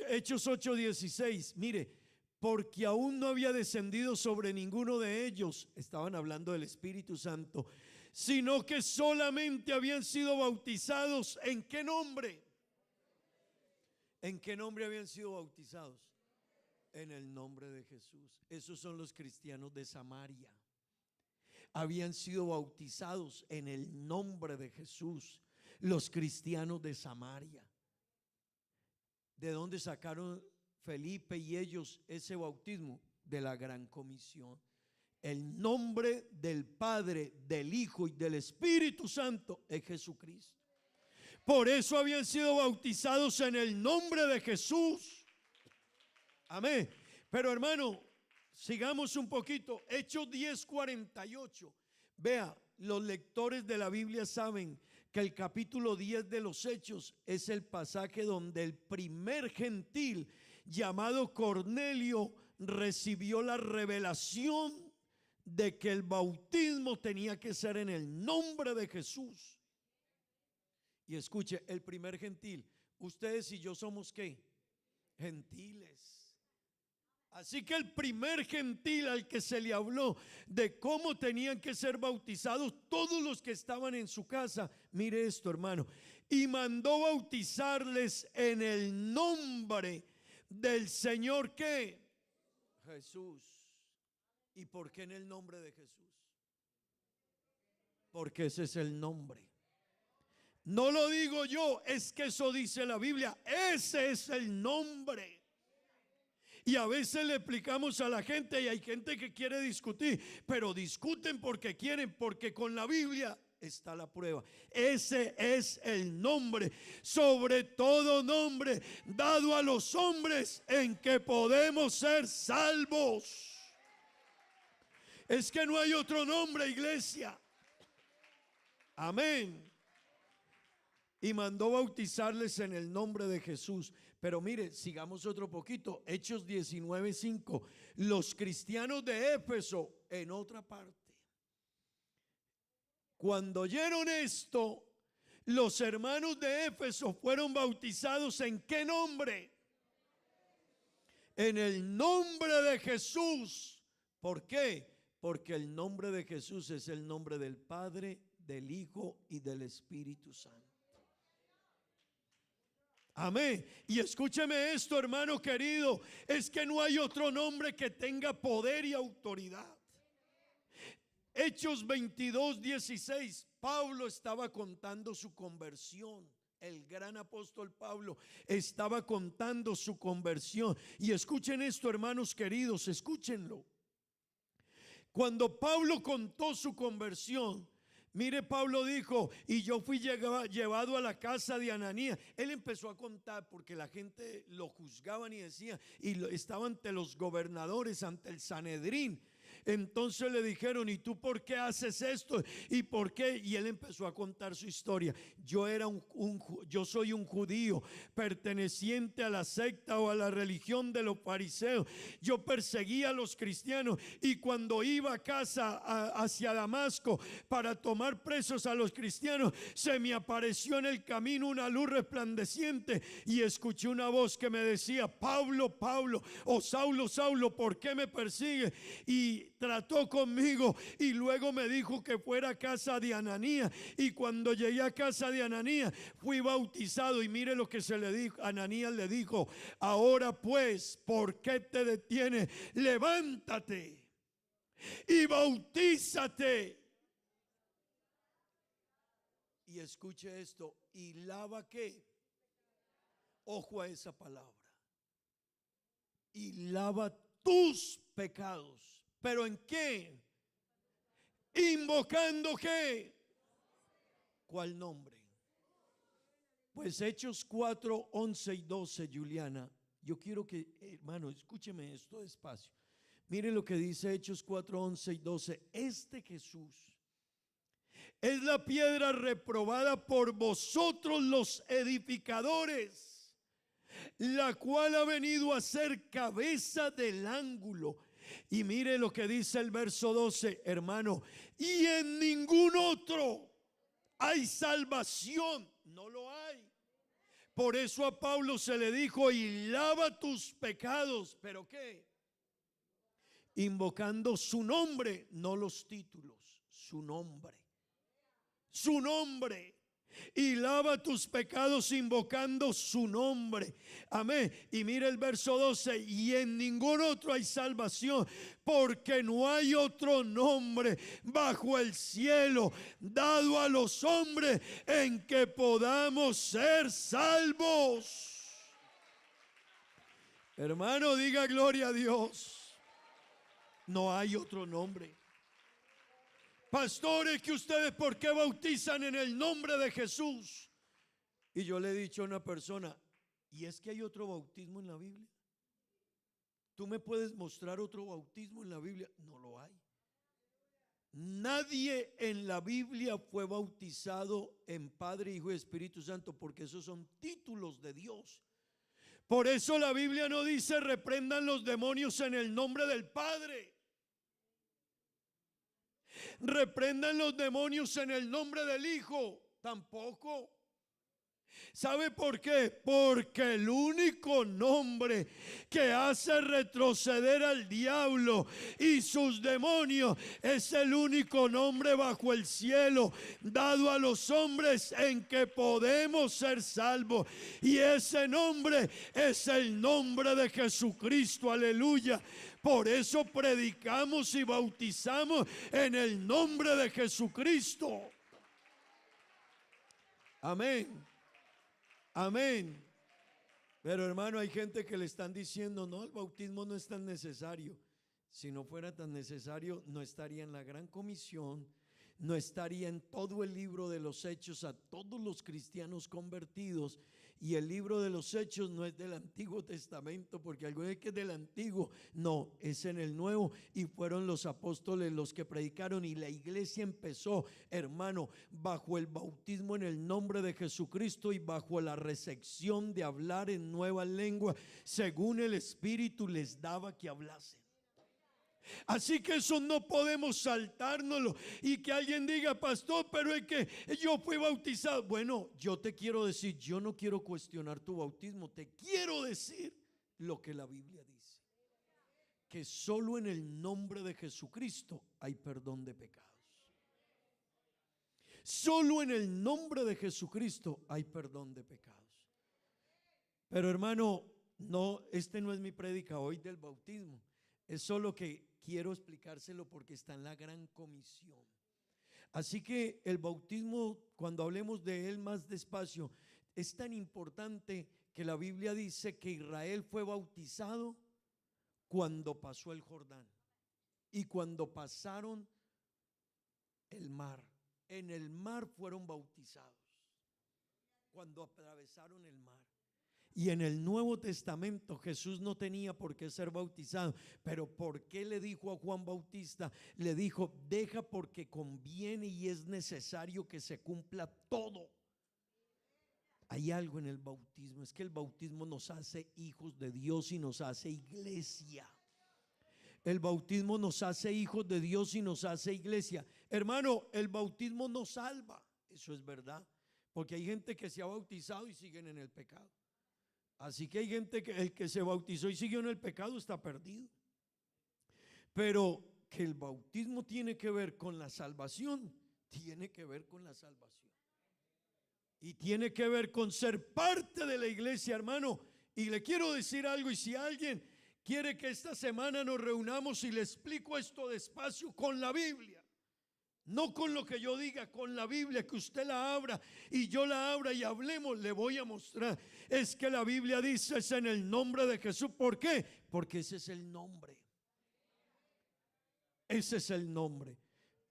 Hechos 8:16. Mire, porque aún no había descendido sobre ninguno de ellos, estaban hablando del Espíritu Santo, sino que solamente habían sido bautizados. ¿En qué nombre? ¿En qué nombre habían sido bautizados? En el nombre de Jesús. Esos son los cristianos de Samaria. Habían sido bautizados en el nombre de Jesús. Los cristianos de Samaria. ¿De dónde sacaron Felipe y ellos ese bautismo? De la gran comisión. El nombre del Padre, del Hijo y del Espíritu Santo es Jesucristo. Por eso habían sido bautizados en el nombre de Jesús. Amén. Pero hermano, sigamos un poquito. Hechos 10:48. Vea, los lectores de la Biblia saben que el capítulo 10 de los Hechos es el pasaje donde el primer gentil llamado Cornelio recibió la revelación de que el bautismo tenía que ser en el nombre de Jesús. Y escuche, el primer gentil, ustedes y yo somos ¿qué? Gentiles. Así que el primer gentil al que se le habló de cómo tenían que ser bautizados todos los que estaban en su casa, mire esto, hermano, y mandó bautizarles en el nombre del Señor ¿qué? Jesús. ¿Y por qué en el nombre de Jesús? Porque ese es el nombre. No lo digo yo, es que eso dice la Biblia. Ese es el nombre. Y a veces le explicamos a la gente, y hay gente que quiere discutir, pero discuten porque quieren, porque con la Biblia está la prueba. Ese es el nombre, sobre todo nombre dado a los hombres, en que podemos ser salvos. Es que no hay otro nombre, iglesia. Amén. Y mandó bautizarles en el nombre de Jesús. Pero mire, sigamos otro poquito. Hechos 19:5. Los cristianos de Éfeso en otra parte. Cuando oyeron esto, los hermanos de Éfeso fueron bautizados ¿en qué nombre? En el nombre de Jesús. ¿Por qué? Porque el nombre de Jesús es el nombre del Padre, del Hijo y del Espíritu Santo. Amén. Y escúcheme esto, hermano querido, es que no hay otro nombre que tenga poder y autoridad. Hechos 22:16, Pablo estaba contando su conversión. El gran apóstol Pablo estaba contando su conversión. Y escuchen esto, hermanos queridos, escúchenlo. Cuando Pablo contó su conversión, Mire, Pablo dijo, y yo fui llevado a la casa de Ananías. Él empezó a contar porque la gente lo juzgaban y decía, estaba ante los gobernadores, ante el Sanedrín. Entonces le dijeron, ¿y tú por qué haces esto? ¿Y por qué? Y él empezó a contar su historia. Yo soy un judío perteneciente a la secta o a la religión de los fariseos. Yo perseguía a los cristianos y cuando iba a casa hacia Damasco para tomar presos a los cristianos, se me apareció en el camino una luz resplandeciente y escuché una voz que me decía, Pablo, Pablo, o Saulo, Saulo, ¿por qué me persigue? Y trató conmigo y luego me dijo que fuera a casa de Ananías, y cuando llegué a casa de Ananías fui bautizado. Y mire lo que se le dijo. Ananías le dijo, ahora pues, ¿por qué te detienes? Levántate y bautízate. Y escuche esto, y lava ¿qué? Ojo a esa palabra. Y lava tus pecados. ¿Pero en qué? ¿Invocando qué? ¿Cuál nombre? Pues Hechos 4, 11 y 12, Juliana. Yo quiero que, hermano, escúcheme esto despacio. Mire lo que dice Hechos 4, 11 y 12. Este Jesús es la piedra reprobada por vosotros los edificadores, la cual ha venido a ser cabeza del ángulo. Y mire lo que dice el verso 12, hermano, y en ningún otro hay salvación, no lo hay. Por eso a Pablo se le dijo, y lava tus pecados, ¿pero qué? Invocando su nombre, no los títulos, su nombre. Su nombre. Y lava tus pecados invocando su nombre. Amén. Y mira el verso 12. Y en ningún otro hay salvación, porque no hay otro nombre bajo el cielo dado a los hombres en que podamos ser salvos. Hermano, diga gloria a Dios. No hay otro nombre. Pastores, que ustedes ¿por qué bautizan en el nombre de Jesús? Y yo le he dicho a una persona, ¿y es que hay otro bautismo en la Biblia? ¿Tú me puedes mostrar otro bautismo en la Biblia? No lo hay. Nadie en la Biblia fue bautizado en Padre, Hijo y Espíritu Santo, porque esos son títulos de Dios. Por eso la Biblia no dice reprendan los demonios en el nombre del Padre. Reprendan los demonios en el nombre del Hijo, tampoco. ¿Sabe por qué? Porque el único nombre que hace retroceder al diablo y sus demonios es el único nombre bajo el cielo dado a los hombres en que podemos ser salvos. Y ese nombre es el nombre de Jesucristo. Aleluya. Por eso predicamos y bautizamos en el nombre de Jesucristo. Amén. Amén. Pero hermano, hay gente que le están diciendo, no, el bautismo no es tan necesario. Si no fuera tan necesario, no estaría en la gran comisión, no estaría en todo el libro de los Hechos a todos los cristianos convertidos. Y el libro de los Hechos no es del Antiguo Testamento, porque algunos dicen que es del Antiguo. No, es en el Nuevo, y fueron los apóstoles los que predicaron, y la iglesia empezó, hermano, bajo el bautismo en el nombre de Jesucristo y bajo la recepción de hablar en nueva lengua, según el Espíritu les daba que hablasen. Así que eso no podemos saltárnoslo. Y que alguien diga, pastor, pero es que yo fui bautizado. Bueno, yo te quiero decir, yo no quiero cuestionar tu bautismo. Te quiero decir lo que la Biblia dice: que solo en el nombre de Jesucristo hay perdón de pecados. Solo en el nombre de Jesucristo hay perdón de pecados. Pero hermano, no, no es mi prédica hoy del bautismo. Es solo que quiero explicárselo porque está en la gran comisión. Así que el bautismo, cuando hablemos de él más despacio, es tan importante que la Biblia dice que Israel fue bautizado cuando pasó el Jordán y cuando pasaron el mar. en el mar fueron bautizados, cuando atravesaron el mar. Y en el Nuevo Testamento Jesús no tenía por qué ser bautizado, pero ¿por qué le dijo a Juan Bautista? Le dijo: deja, porque conviene y es necesario que se cumpla todo. Hay algo en el bautismo, es que el bautismo nos hace hijos de Dios y nos hace iglesia. El bautismo nos hace hijos de Dios y nos hace iglesia. Hermano, el bautismo no salva, eso es verdad, porque hay gente que se ha bautizado y siguen en el pecado. Así que hay gente que el que se bautizó y siguió en el pecado está perdido. Pero que el bautismo tiene que ver con la salvación, tiene que ver con la salvación. Y tiene que ver con ser parte de la iglesia, hermano. Y le quiero decir algo, y si alguien quiere que esta semana nos reunamos y le explico esto despacio con la Biblia, no con lo que yo diga, con la Biblia, que usted la abra y yo la abra y hablemos, le voy a mostrar. Es que la Biblia dice: es en el nombre de Jesús. ¿Por qué? Porque ese es el nombre. Ese es el nombre.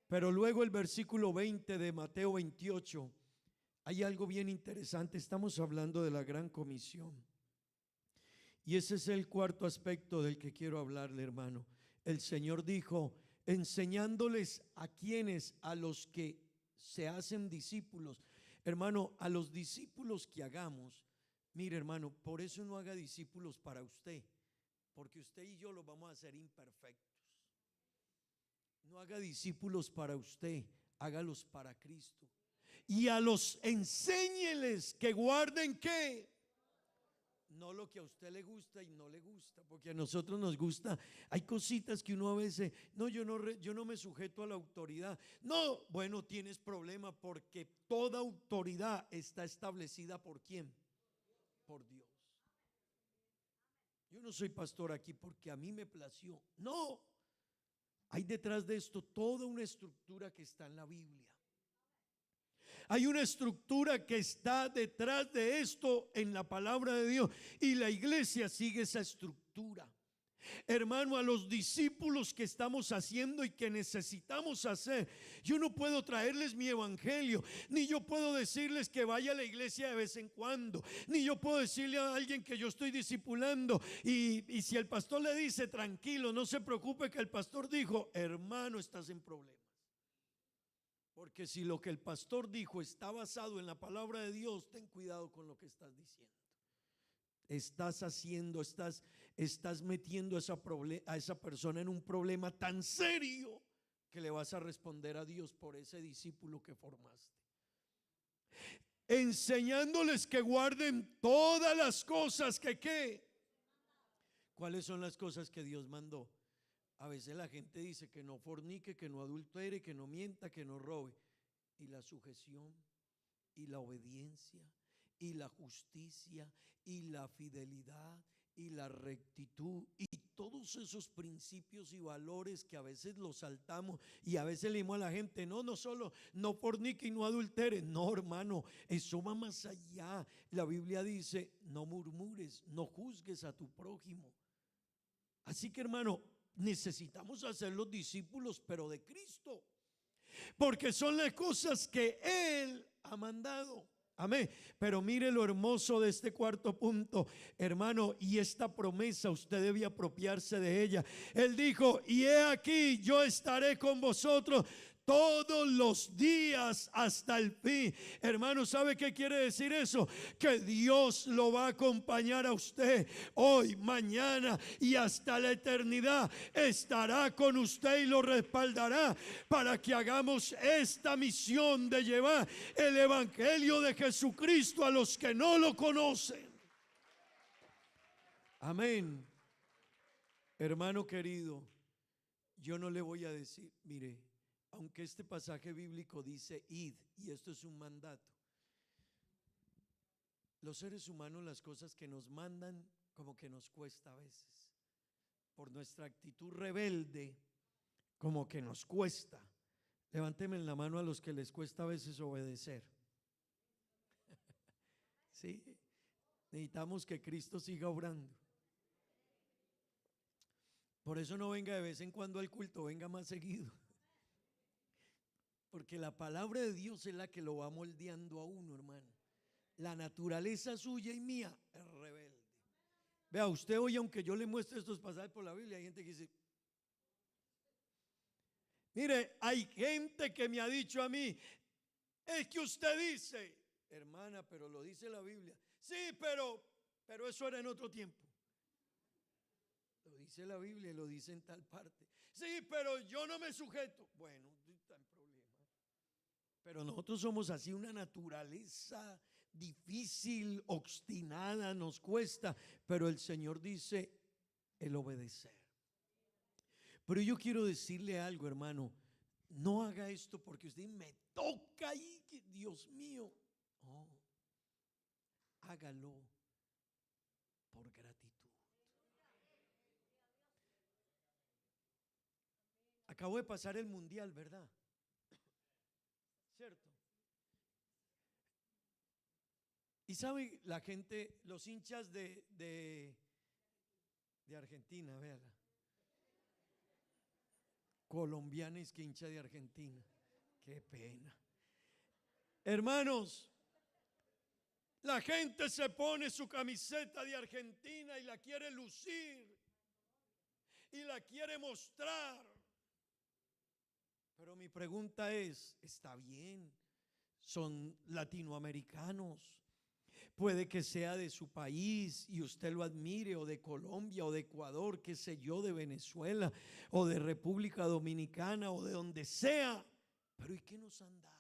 Pero luego el versículo 20 de Mateo 28, hay algo bien interesante. Estamos hablando de la gran comisión. Y ese es el cuarto aspecto del que quiero hablarle, hermano. El Señor dijo: enseñándoles a quienes, a los que se hacen discípulos. Hermano, a los discípulos que hagamos, mire, hermano, por eso no haga discípulos para usted, porque usted y yo los vamos a hacer imperfectos. No haga discípulos para usted, hágalos para Cristo. Y a los enséñeles que guarden, ¿qué? No lo que a usted le gusta y no le gusta, porque a nosotros nos gusta. Hay cositas que uno a veces, no, yo no me sujeto a la autoridad. No, bueno, tienes problema, porque toda autoridad está establecida ¿por quién? Por Dios. Yo no soy pastor aquí porque a mí me plació. No, hay detrás de esto toda una estructura que está en la Biblia. Hay una estructura que está detrás de esto en la palabra de Dios, y la iglesia sigue esa estructura. Hermano, a los discípulos que estamos haciendo y que necesitamos hacer, yo no puedo traerles mi evangelio, ni yo puedo decirles que vaya a la iglesia de vez en cuando, ni yo puedo decirle a alguien que yo estoy discipulando y si el pastor le dice: tranquilo, no se preocupe, que el pastor dijo, hermano, estás en problemas. Porque si lo que el pastor dijo está basado en la palabra de Dios, ten cuidado con lo que estás diciendo. Estás haciendo, estás metiendo a esa persona en un problema tan serio que le vas a responder a Dios por ese discípulo que formaste. Enseñándoles que guarden todas las cosas que ¿qué? ¿Cuáles son las cosas que Dios mandó? A veces la gente dice que no fornique, que no adultere, que no mienta, que no robe. Y la sujeción, y la obediencia, y la justicia, y la fidelidad, y la rectitud, y todos esos principios y valores que a veces los saltamos, y a veces le decimos a la gente: no solo no fornique y no adultere. No, hermano, eso va más allá. La Biblia dice: no murmures, no juzgues a tu prójimo. Así que, hermano, necesitamos hacer los discípulos, pero de Cristo, porque son las cosas que Él ha mandado. Amén. Pero mire lo hermoso de este cuarto punto, hermano, y esta promesa usted debe apropiarse de ella. Él dijo: y he aquí, yo estaré con vosotros todos los días hasta el fin. Hermano, ¿sabe qué quiere decir eso? Que Dios lo va a acompañar a usted hoy, mañana y hasta la eternidad. Estará con usted y lo respaldará para que hagamos esta misión de llevar el evangelio de Jesucristo a los que no lo conocen. Amén. Hermano querido, yo no le voy a decir, mire, aunque este pasaje bíblico dice id, y esto es un mandato, los seres humanos, las cosas que nos mandan como que nos cuesta a veces, por nuestra actitud rebelde, como que nos cuesta. Levánteme la mano a los que les cuesta a veces obedecer. Sí, necesitamos que Cristo siga obrando. Por eso no venga de vez en cuando al culto, venga más seguido. Porque la palabra de Dios es la que lo va moldeando a uno, hermano. La naturaleza suya y mía es rebelde. Vea, usted hoy, aunque yo le muestre estos pasajes por la Biblia, hay gente que dice, mire, hay gente que me ha dicho a mí, es que usted dice, hermana, pero lo dice la Biblia. Sí, pero eso era en otro tiempo. Lo dice la Biblia y lo dice en tal parte. Sí, pero yo no me sujeto. Bueno, está en problema. Pero nosotros somos así, una naturaleza difícil, obstinada, nos cuesta. Pero el Señor dice, el obedecer. Pero yo quiero decirle algo, hermano. No haga esto porque usted me toca ahí, Dios mío. No, hágalo por gratitud. Acabo de pasar el mundial, ¿verdad? ¿Cierto? Y sabe la gente, los hinchas de Argentina, véala. Colombianos que hincha de Argentina. Qué pena. Hermanos, la gente se pone su camiseta de Argentina y la quiere lucir y la quiere mostrar. Pero mi pregunta es, ¿está bien? Son latinoamericanos. Puede que sea de su país y usted lo admire, o de Colombia, o de Ecuador, qué sé yo, de Venezuela, o de República Dominicana, o de donde sea. Pero ¿y qué nos han dado?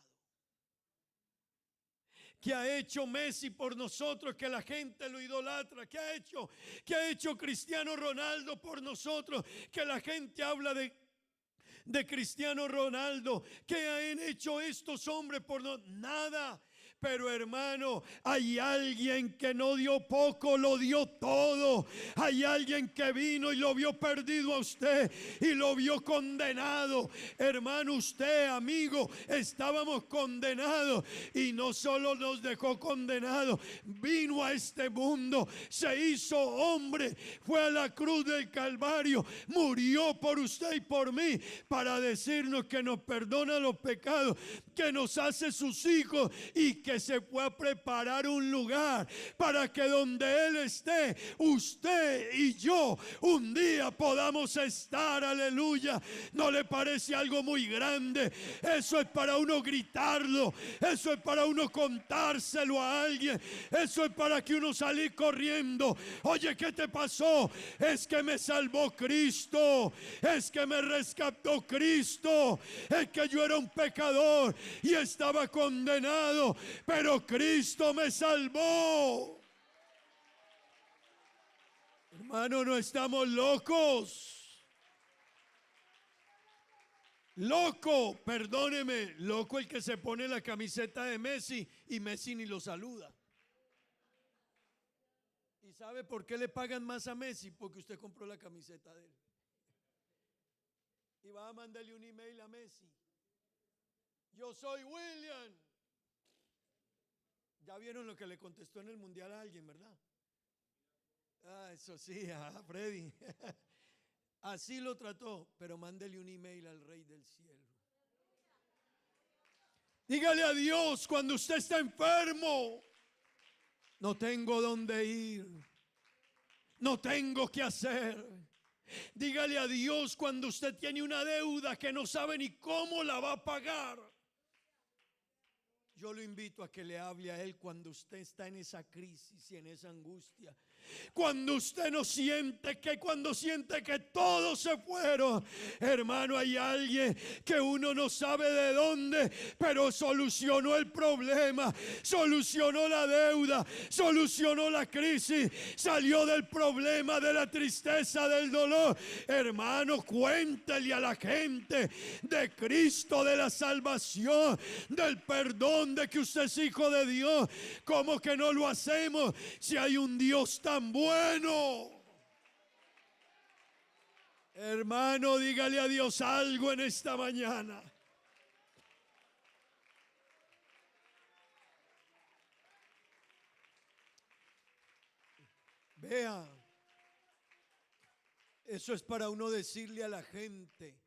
¿Qué ha hecho Messi por nosotros que la gente lo idolatra? ¿Qué ha hecho? ¿Qué ha hecho Cristiano Ronaldo por nosotros que la gente habla de Cristiano Ronaldo? ¿Qué han hecho estos hombres por nosotros? Nada. Pero hermano, hay alguien que no dio poco, lo dio todo. Hay alguien que vino y lo vio perdido a usted y lo vio condenado. Hermano, usted, amigo, estábamos condenados y no solo nos dejó condenados, vino a este mundo, se hizo hombre, fue a la cruz del Calvario, murió por usted y por mí para decirnos que nos perdona los pecados, que nos hace sus hijos y que se fue a preparar un lugar para que donde Él esté, usted y yo un día podamos estar. Aleluya. ¿No le parece algo muy grande? Eso es para uno gritarlo, eso es para uno contárselo a alguien, eso es para que uno salir corriendo. Oye, ¿qué te pasó? Es que me salvó Cristo, es que me rescató Cristo, es que yo era un pecador y estaba condenado, pero Cristo me salvó. Hermano, no estamos locos. Loco, perdóneme, loco el que se pone la camiseta de Messi y Messi ni lo saluda. ¿Y sabe por qué le pagan más a Messi? Porque usted compró la camiseta de él. Y va a mandarle un email a Messi. Yo soy William. Ya vieron lo que le contestó en el mundial a alguien, ¿verdad? Ah, eso sí, a Freddy. Así lo trató, pero mándele un email al Rey del Cielo. Dígale a Dios cuando usted está enfermo, no tengo dónde ir, no tengo qué hacer. Dígale a Dios cuando usted tiene una deuda que no sabe ni cómo la va a pagar. Yo lo invito a que le hable a Él cuando usted está en esa crisis y en esa angustia. Cuando usted no siente que, cuando siente que todos se fueron, hermano, hay alguien que uno no sabe de dónde, pero solucionó el problema, solucionó la deuda, solucionó la crisis, salió del problema, de la tristeza, del dolor. Hermano, cuéntele a la gente de Cristo, de la salvación, del perdón, de que usted es hijo de Dios. ¿Cómo que no lo hacemos si hay un Dios tan bueno? Hermano, dígale a Dios algo en esta mañana. Vea, eso es para uno decirle a la gente,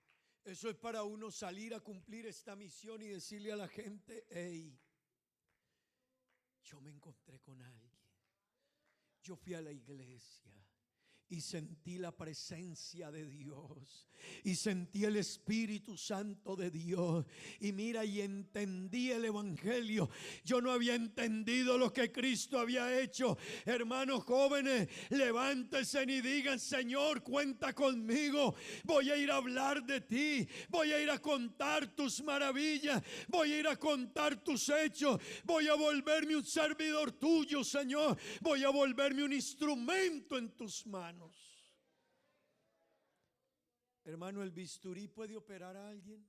Eso es para uno salir a cumplir esta misión y decirle a la gente: hey, yo me encontré con alguien. Yo fui a la iglesia y sentí la presencia de Dios y sentí el Espíritu Santo de Dios, y mira, y entendí el evangelio. Yo no había entendido lo que Cristo había hecho. Hermanos jóvenes, levántense y digan: Señor, cuenta conmigo. Voy a ir a hablar de ti, voy a ir a contar tus maravillas, voy a ir a contar tus hechos, voy a volverme un servidor tuyo, Señor. Voy a volverme un instrumento en tus manos. Hermano, ¿el bisturí puede operar a alguien?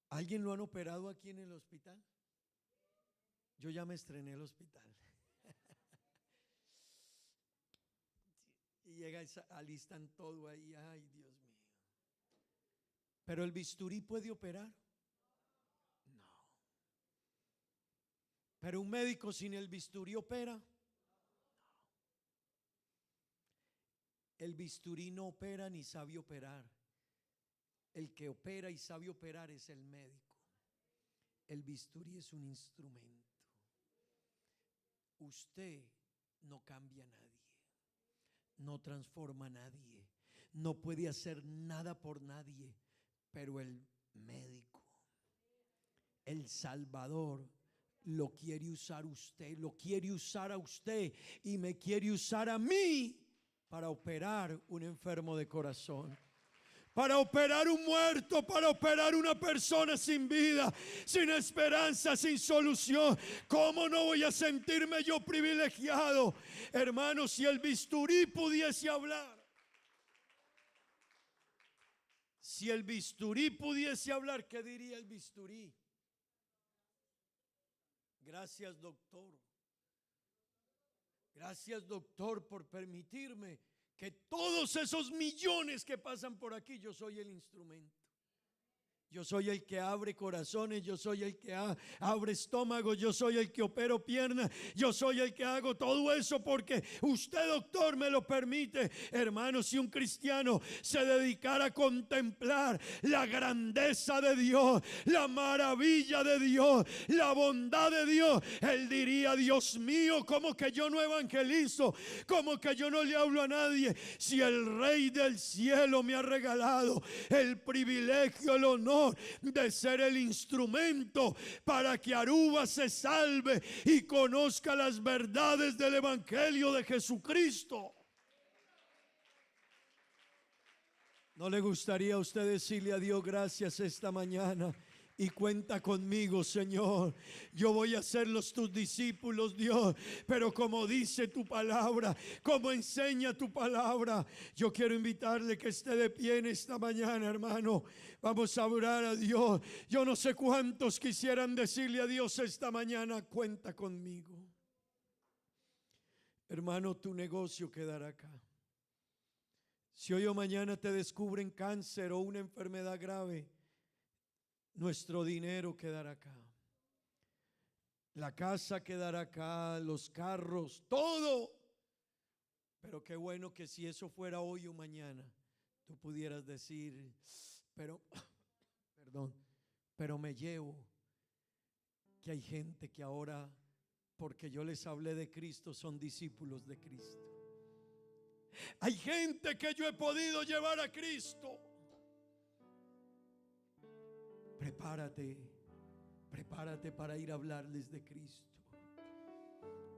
¿Alguien lo han operado aquí en el hospital? Yo ya me estrené el hospital. Y llega, alistan todo ahí. Ay, Dios mío. ¿Pero el bisturí puede operar? No. ¿Pero un médico sin el bisturí opera? El bisturí no opera ni sabe operar. El que opera y sabe operar es el médico. El bisturí es un instrumento. Usted no cambia a nadie, no transforma a nadie, no puede hacer nada por nadie, pero el médico, el Salvador, lo quiere usar usted, lo quiere usar a usted y me quiere usar a mí para operar un enfermo de corazón, para operar un muerto, para operar una persona sin vida, sin esperanza, sin solución. ¿Cómo no voy a sentirme yo privilegiado? Hermano, si el bisturí pudiese hablar, si el bisturí pudiese hablar, ¿qué diría el bisturí? Gracias, doctor. Gracias, doctor, por permitirme que todos esos millones que pasan por aquí, yo soy el instrumento. Yo soy el que abre corazones, yo soy el que abre estómagos, yo soy el que opero piernas, yo soy el que hago todo eso porque usted, doctor, me lo permite. Hermano, si un cristiano se dedicara a contemplar la grandeza de Dios, la maravilla de Dios, la bondad de Dios, él diría: Dios mío, ¿cómo que yo no evangelizo? ¿Cómo que yo no le hablo a nadie? Si el Rey del cielo me ha regalado el privilegio, el honor de ser el instrumento para que Aruba se salve y conozca las verdades del evangelio de Jesucristo. ¿No le gustaría a usted decirle a Dios: gracias esta mañana? Y cuenta conmigo, Señor. Yo voy a hacerlos tus discípulos, Dios. Pero como dice tu palabra, como enseña tu palabra, yo quiero invitarle que esté de pie en esta mañana, hermano. Vamos a orar a Dios. Yo no sé cuántos quisieran decirle a Dios esta mañana: cuenta conmigo. Hermano, tu negocio quedará acá. Si hoy o mañana te descubren cáncer o una enfermedad grave, nuestro dinero quedará acá, la casa quedará acá, los carros, todo. Pero qué bueno que si eso fuera hoy o mañana, tú pudieras decir: pero me llevo que hay gente que ahora, porque yo les hablé de Cristo, son discípulos de Cristo. Hay gente que yo he podido llevar a Cristo. Prepárate para ir a hablarles de Cristo.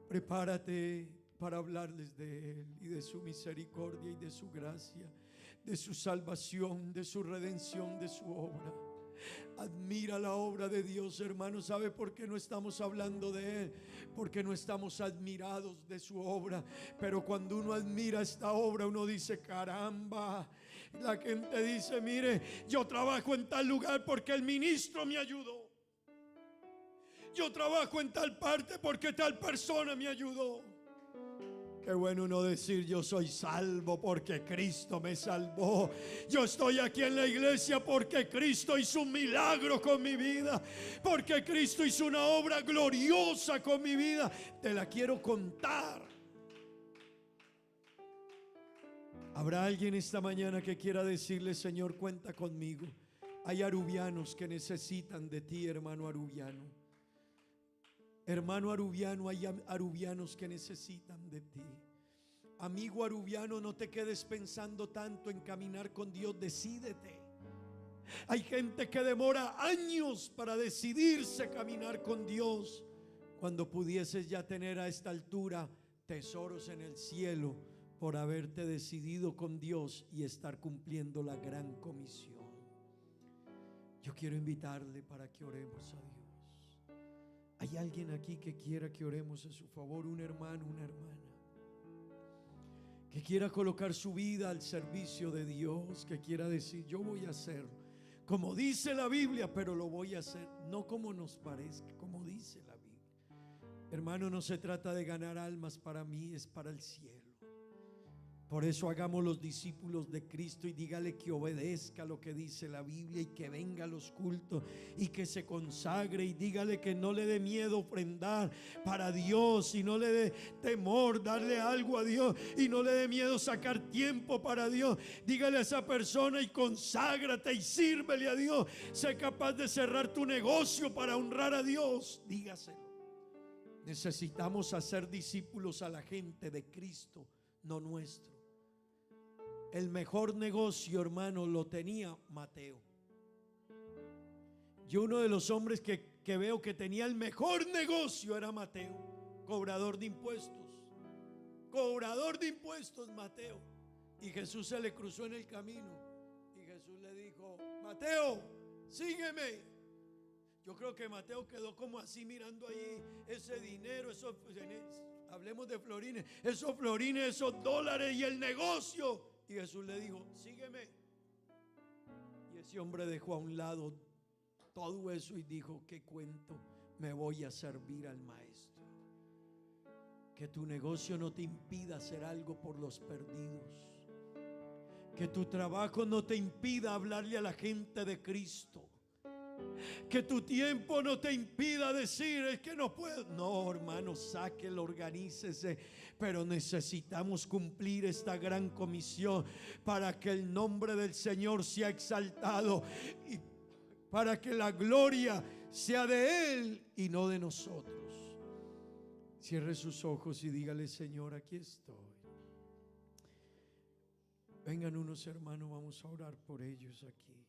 Prepárate para hablarles de Él y de su misericordia y de su gracia, de su salvación, de su redención, de su obra. Admira la obra de Dios, hermano. ¿Sabe por qué no estamos hablando de Él? Porque no estamos admirados de su obra. Pero cuando uno admira esta obra, uno dice: caramba. La gente dice: mire, yo trabajo en tal lugar porque el ministro me ayudó. Yo trabajo en tal parte porque tal persona me ayudó. Qué bueno uno decir: yo soy salvo porque Cristo me salvó. Yo estoy aquí en la iglesia porque Cristo hizo un milagro con mi vida, porque Cristo hizo una obra gloriosa con mi vida. Te la quiero contar. Habrá alguien esta mañana que quiera decirle: Señor, cuenta conmigo. Hay arubianos que necesitan de ti, hermano arubiano. Hermano arubiano, hay arubianos que necesitan de ti. Amigo arubiano, no te quedes pensando tanto en caminar con Dios, decídete. Hay gente que demora años para decidirse caminar con Dios, cuando pudieses ya tener a esta altura tesoros en el cielo por haberte decidido con Dios y estar cumpliendo la gran comisión. Yo quiero invitarle para que oremos a Dios. ¿Hay alguien aquí que quiera que oremos en su favor? Un hermano, una hermana, que quiera colocar su vida al servicio de Dios, que quiera decir: yo voy a hacerlo como dice la Biblia, pero lo voy a hacer no como nos parezca, como dice la Biblia. Hermano, no se trata de ganar almas para mí, es para el cielo. Por eso hagamos los discípulos de Cristo y dígale que obedezca lo que dice la Biblia y que venga a los cultos y que se consagre, y dígale que no le dé miedo ofrendar para Dios y no le dé temor darle algo a Dios y no le dé miedo sacar tiempo para Dios. Dígale a esa persona: y conságrate y sírvele a Dios. Sé capaz de cerrar tu negocio para honrar a Dios. Dígaselo. Necesitamos hacer discípulos a la gente de Cristo, no nuestro. El mejor negocio, hermano, lo tenía Mateo. Yo, uno de los hombres que veo que tenía el mejor negocio era Mateo, cobrador de impuestos. Cobrador de impuestos, Mateo. Y Jesús se le cruzó en el camino y Jesús le dijo: Mateo, sígueme. Yo creo que Mateo quedó como así mirando ahí ese dinero, esos, hablemos de florines, esos dólares y el negocio. Y Jesús le dijo: sígueme. Y ese hombre dejó a un lado todo eso y dijo: ¿qué cuento? Me voy a servir al Maestro. Que tu negocio no te impida hacer algo por los perdidos. Que tu trabajo no te impida hablarle a la gente de Cristo. Que tu tiempo no te impida decir: es que no puedo. No, hermano, sáquelo, organícese. Pero necesitamos cumplir esta gran comisión para que el nombre del Señor sea exaltado y para que la gloria sea de Él y no de nosotros. Cierre sus ojos y dígale: Señor, aquí estoy. Vengan unos hermanos, vamos a orar por ellos aquí.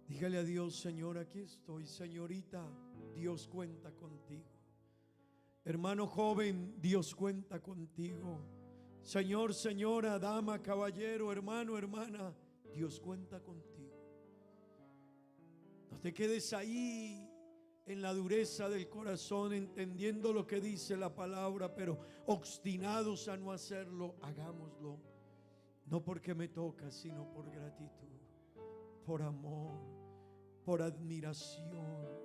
Dígale a Dios: Señor, aquí estoy. Señorita, Dios cuenta contigo. Hermano joven, Dios cuenta contigo. Señor, señora, dama, caballero, hermano, hermana, Dios cuenta contigo. No te quedes ahí en la dureza del corazón, entendiendo lo que dice la palabra, pero obstinados a no hacerlo. Hagámoslo, no porque me toca, sino por gratitud, por amor, por admiración.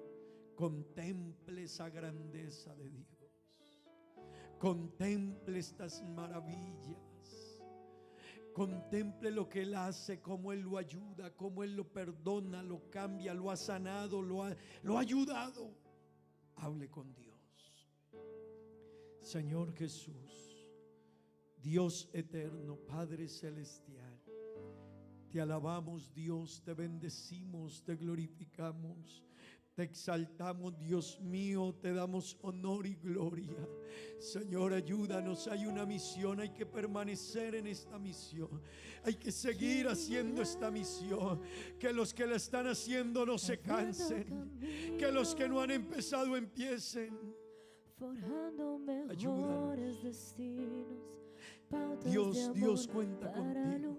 Contemple esa grandeza de Dios. Contemple estas maravillas. Contemple lo que Él hace, cómo Él lo ayuda, cómo Él lo perdona, lo cambia, lo ha sanado, lo ha ayudado. Hable con Dios. Señor Jesús, Dios eterno, Padre celestial, te alabamos, Dios, te bendecimos, te glorificamos. Te exaltamos, Dios mío, te damos honor y gloria. Señor, ayúdanos, hay una misión, hay que permanecer en esta misión. Hay que seguir haciendo esta misión. Que los que la están haciendo no se cansen. Que los que no han empezado empiecen. Ayúdanos. Dios cuenta contigo.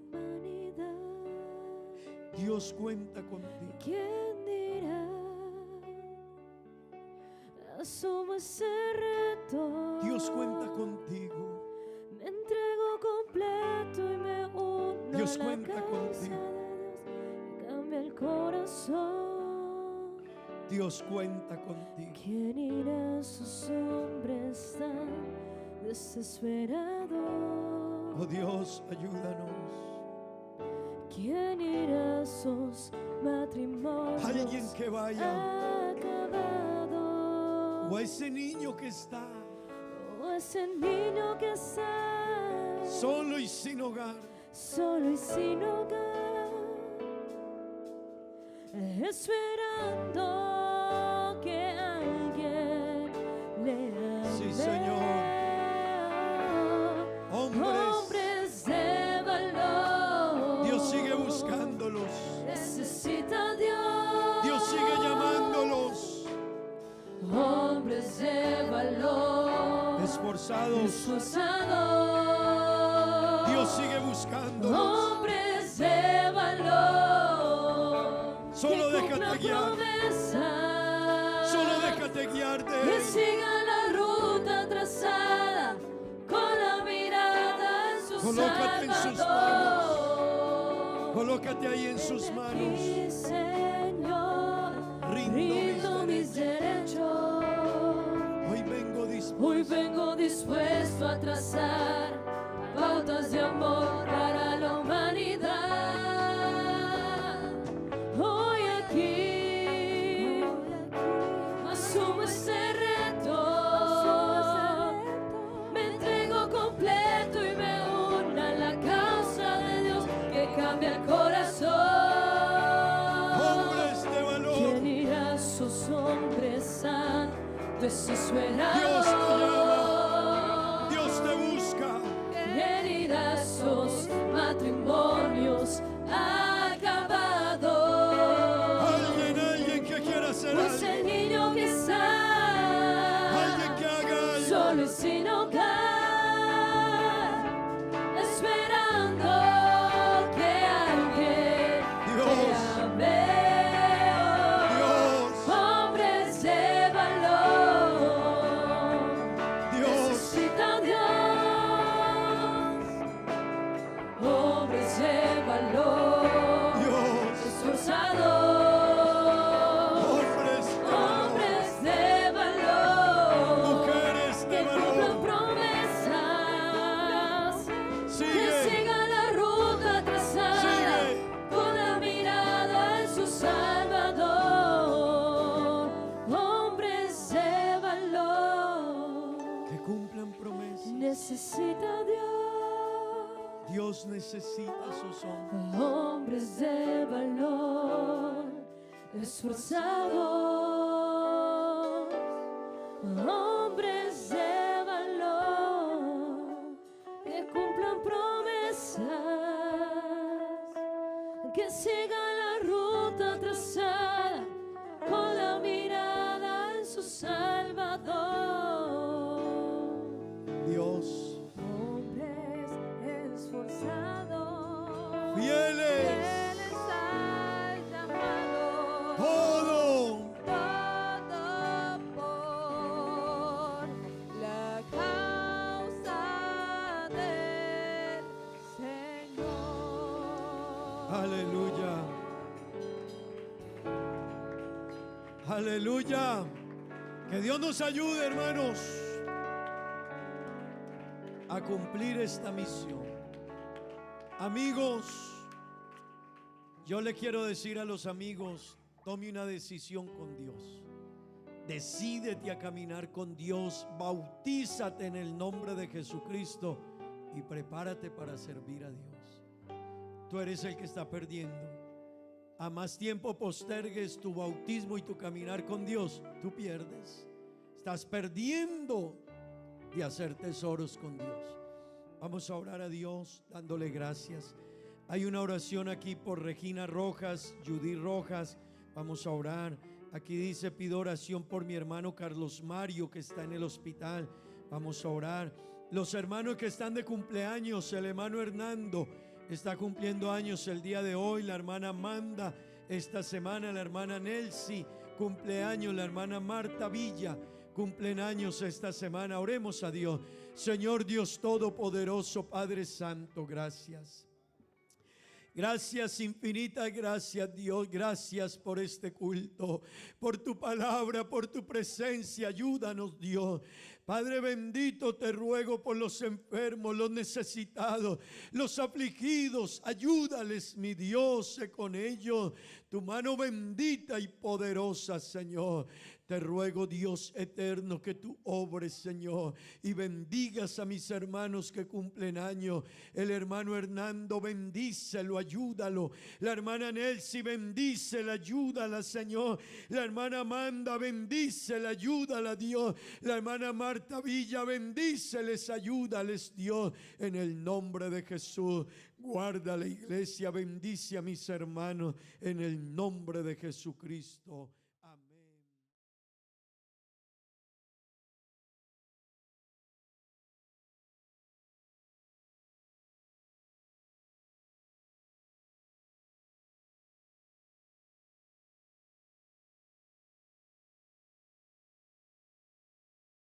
Dios cuenta contigo. ¿Quién dirá? Asumo ese reto. Dios cuenta contigo. Me entrego completo y me uno Dios a la cuenta causa contigo. de Dios. Cambia el corazón. Dios cuenta contigo. ¿Quién irá a esos hombres tan desesperados? Oh Dios, ayúdanos. ¿Quién irá a esos matrimonios? Alguien que vaya. Acabado. O a ese niño que está. O ese niño que está solo y sin hogar, solo y sin hogar, esperando que alguien le ame. sí, Señor. Hombres de valor, Dios sigue buscándolos, necesita Dios. Dios sigue llamándolos, Hombres de valor, esforzados, Dios sigue buscándolos. hombres de valor, Solo que déjate cumplan guiar, promesas, solo déjate guiar de que Él. sigan la ruta trazada con la mirada en su Colócate en sus Salvador. Colócate ahí en sus manos. Sí, Señor, Rindo mis derechos. Hoy vengo dispuesto a trazar pautas de amor para la humanidad. Hoy aquí asumo este reto. Me entrego completo y me uno a la causa de Dios que cambia el corazón. Hombres de valor. ¿Quién irá a sus hombres santos desesperados? Dios te llama, Dios te busca. ¿Quién irá a sus matrimonios acabados? Alguien que quiera hacer Pues algo. el niño que está Alguien que haga algo. solo y sin hogar, esperando que alguien le ame. Hombres de valor, necesitan Dios. Hombres de valor, esforzados. Hombres de valor, mujeres de que valor, cumplan promesas, que sigan la ruta trazada con la mirada en su Salvador. Hombres de valor, que cumplan promesas. necesita Dios. Dios necesita a sus hombres. Hombres de valor, esforzados. Hombres de valor, que cumplan promesas, que sigan la ruta trazada con la mirada en su Salvador. Dios, Hombres esforzados, fieles, al llamado, todo por la causa del Señor. aleluya. Aleluya. Que Dios nos ayude, hermanos, a cumplir esta misión. Amigos, yo le quiero decir a los amigos, tome una decisión con Dios. Decídete a caminar con Dios, bautízate en el nombre de Jesucristo y prepárate para servir a Dios. Tú eres el que está perdiendo. A más tiempo postergues tu bautismo y tu caminar con Dios, tú pierdes. Estás perdiendo de hacer tesoros con Dios. Vamos a orar a Dios dándole gracias. Hay una oración aquí por Regina Rojas, Judy Rojas. Vamos a orar. Aquí dice: pido oración por mi hermano Carlos Mario, que está en el hospital. Vamos a orar. Los hermanos que están de cumpleaños, el hermano Hernando está cumpliendo años el día de hoy, la hermana Amanda esta semana, la hermana Nelcy cumpleaños, la hermana Marta Villa cumplen años esta semana. Oremos a Dios. Señor Dios Todopoderoso, Padre Santo, gracias. Gracias, infinitas gracias, Dios. Gracias por este culto, por tu palabra, por tu presencia. Ayúdanos, Dios. Padre bendito, te ruego por los enfermos, los necesitados, los afligidos. Ayúdales, mi Dios, sé con ellos. Tu mano bendita y poderosa, Señor. Te ruego, Dios eterno, que tú obres, Señor, y bendigas a mis hermanos que cumplen años. El hermano Hernando, bendícelo, ayúdalo. La hermana Nelcy, bendícela, ayúdala, Señor. La hermana Amanda, bendícela, ayúdala, Dios. La hermana Marta Villa, bendíceles, ayúdales, Dios, en el nombre de Jesús. Guarda la iglesia, bendice a mis hermanos en el nombre de Jesucristo.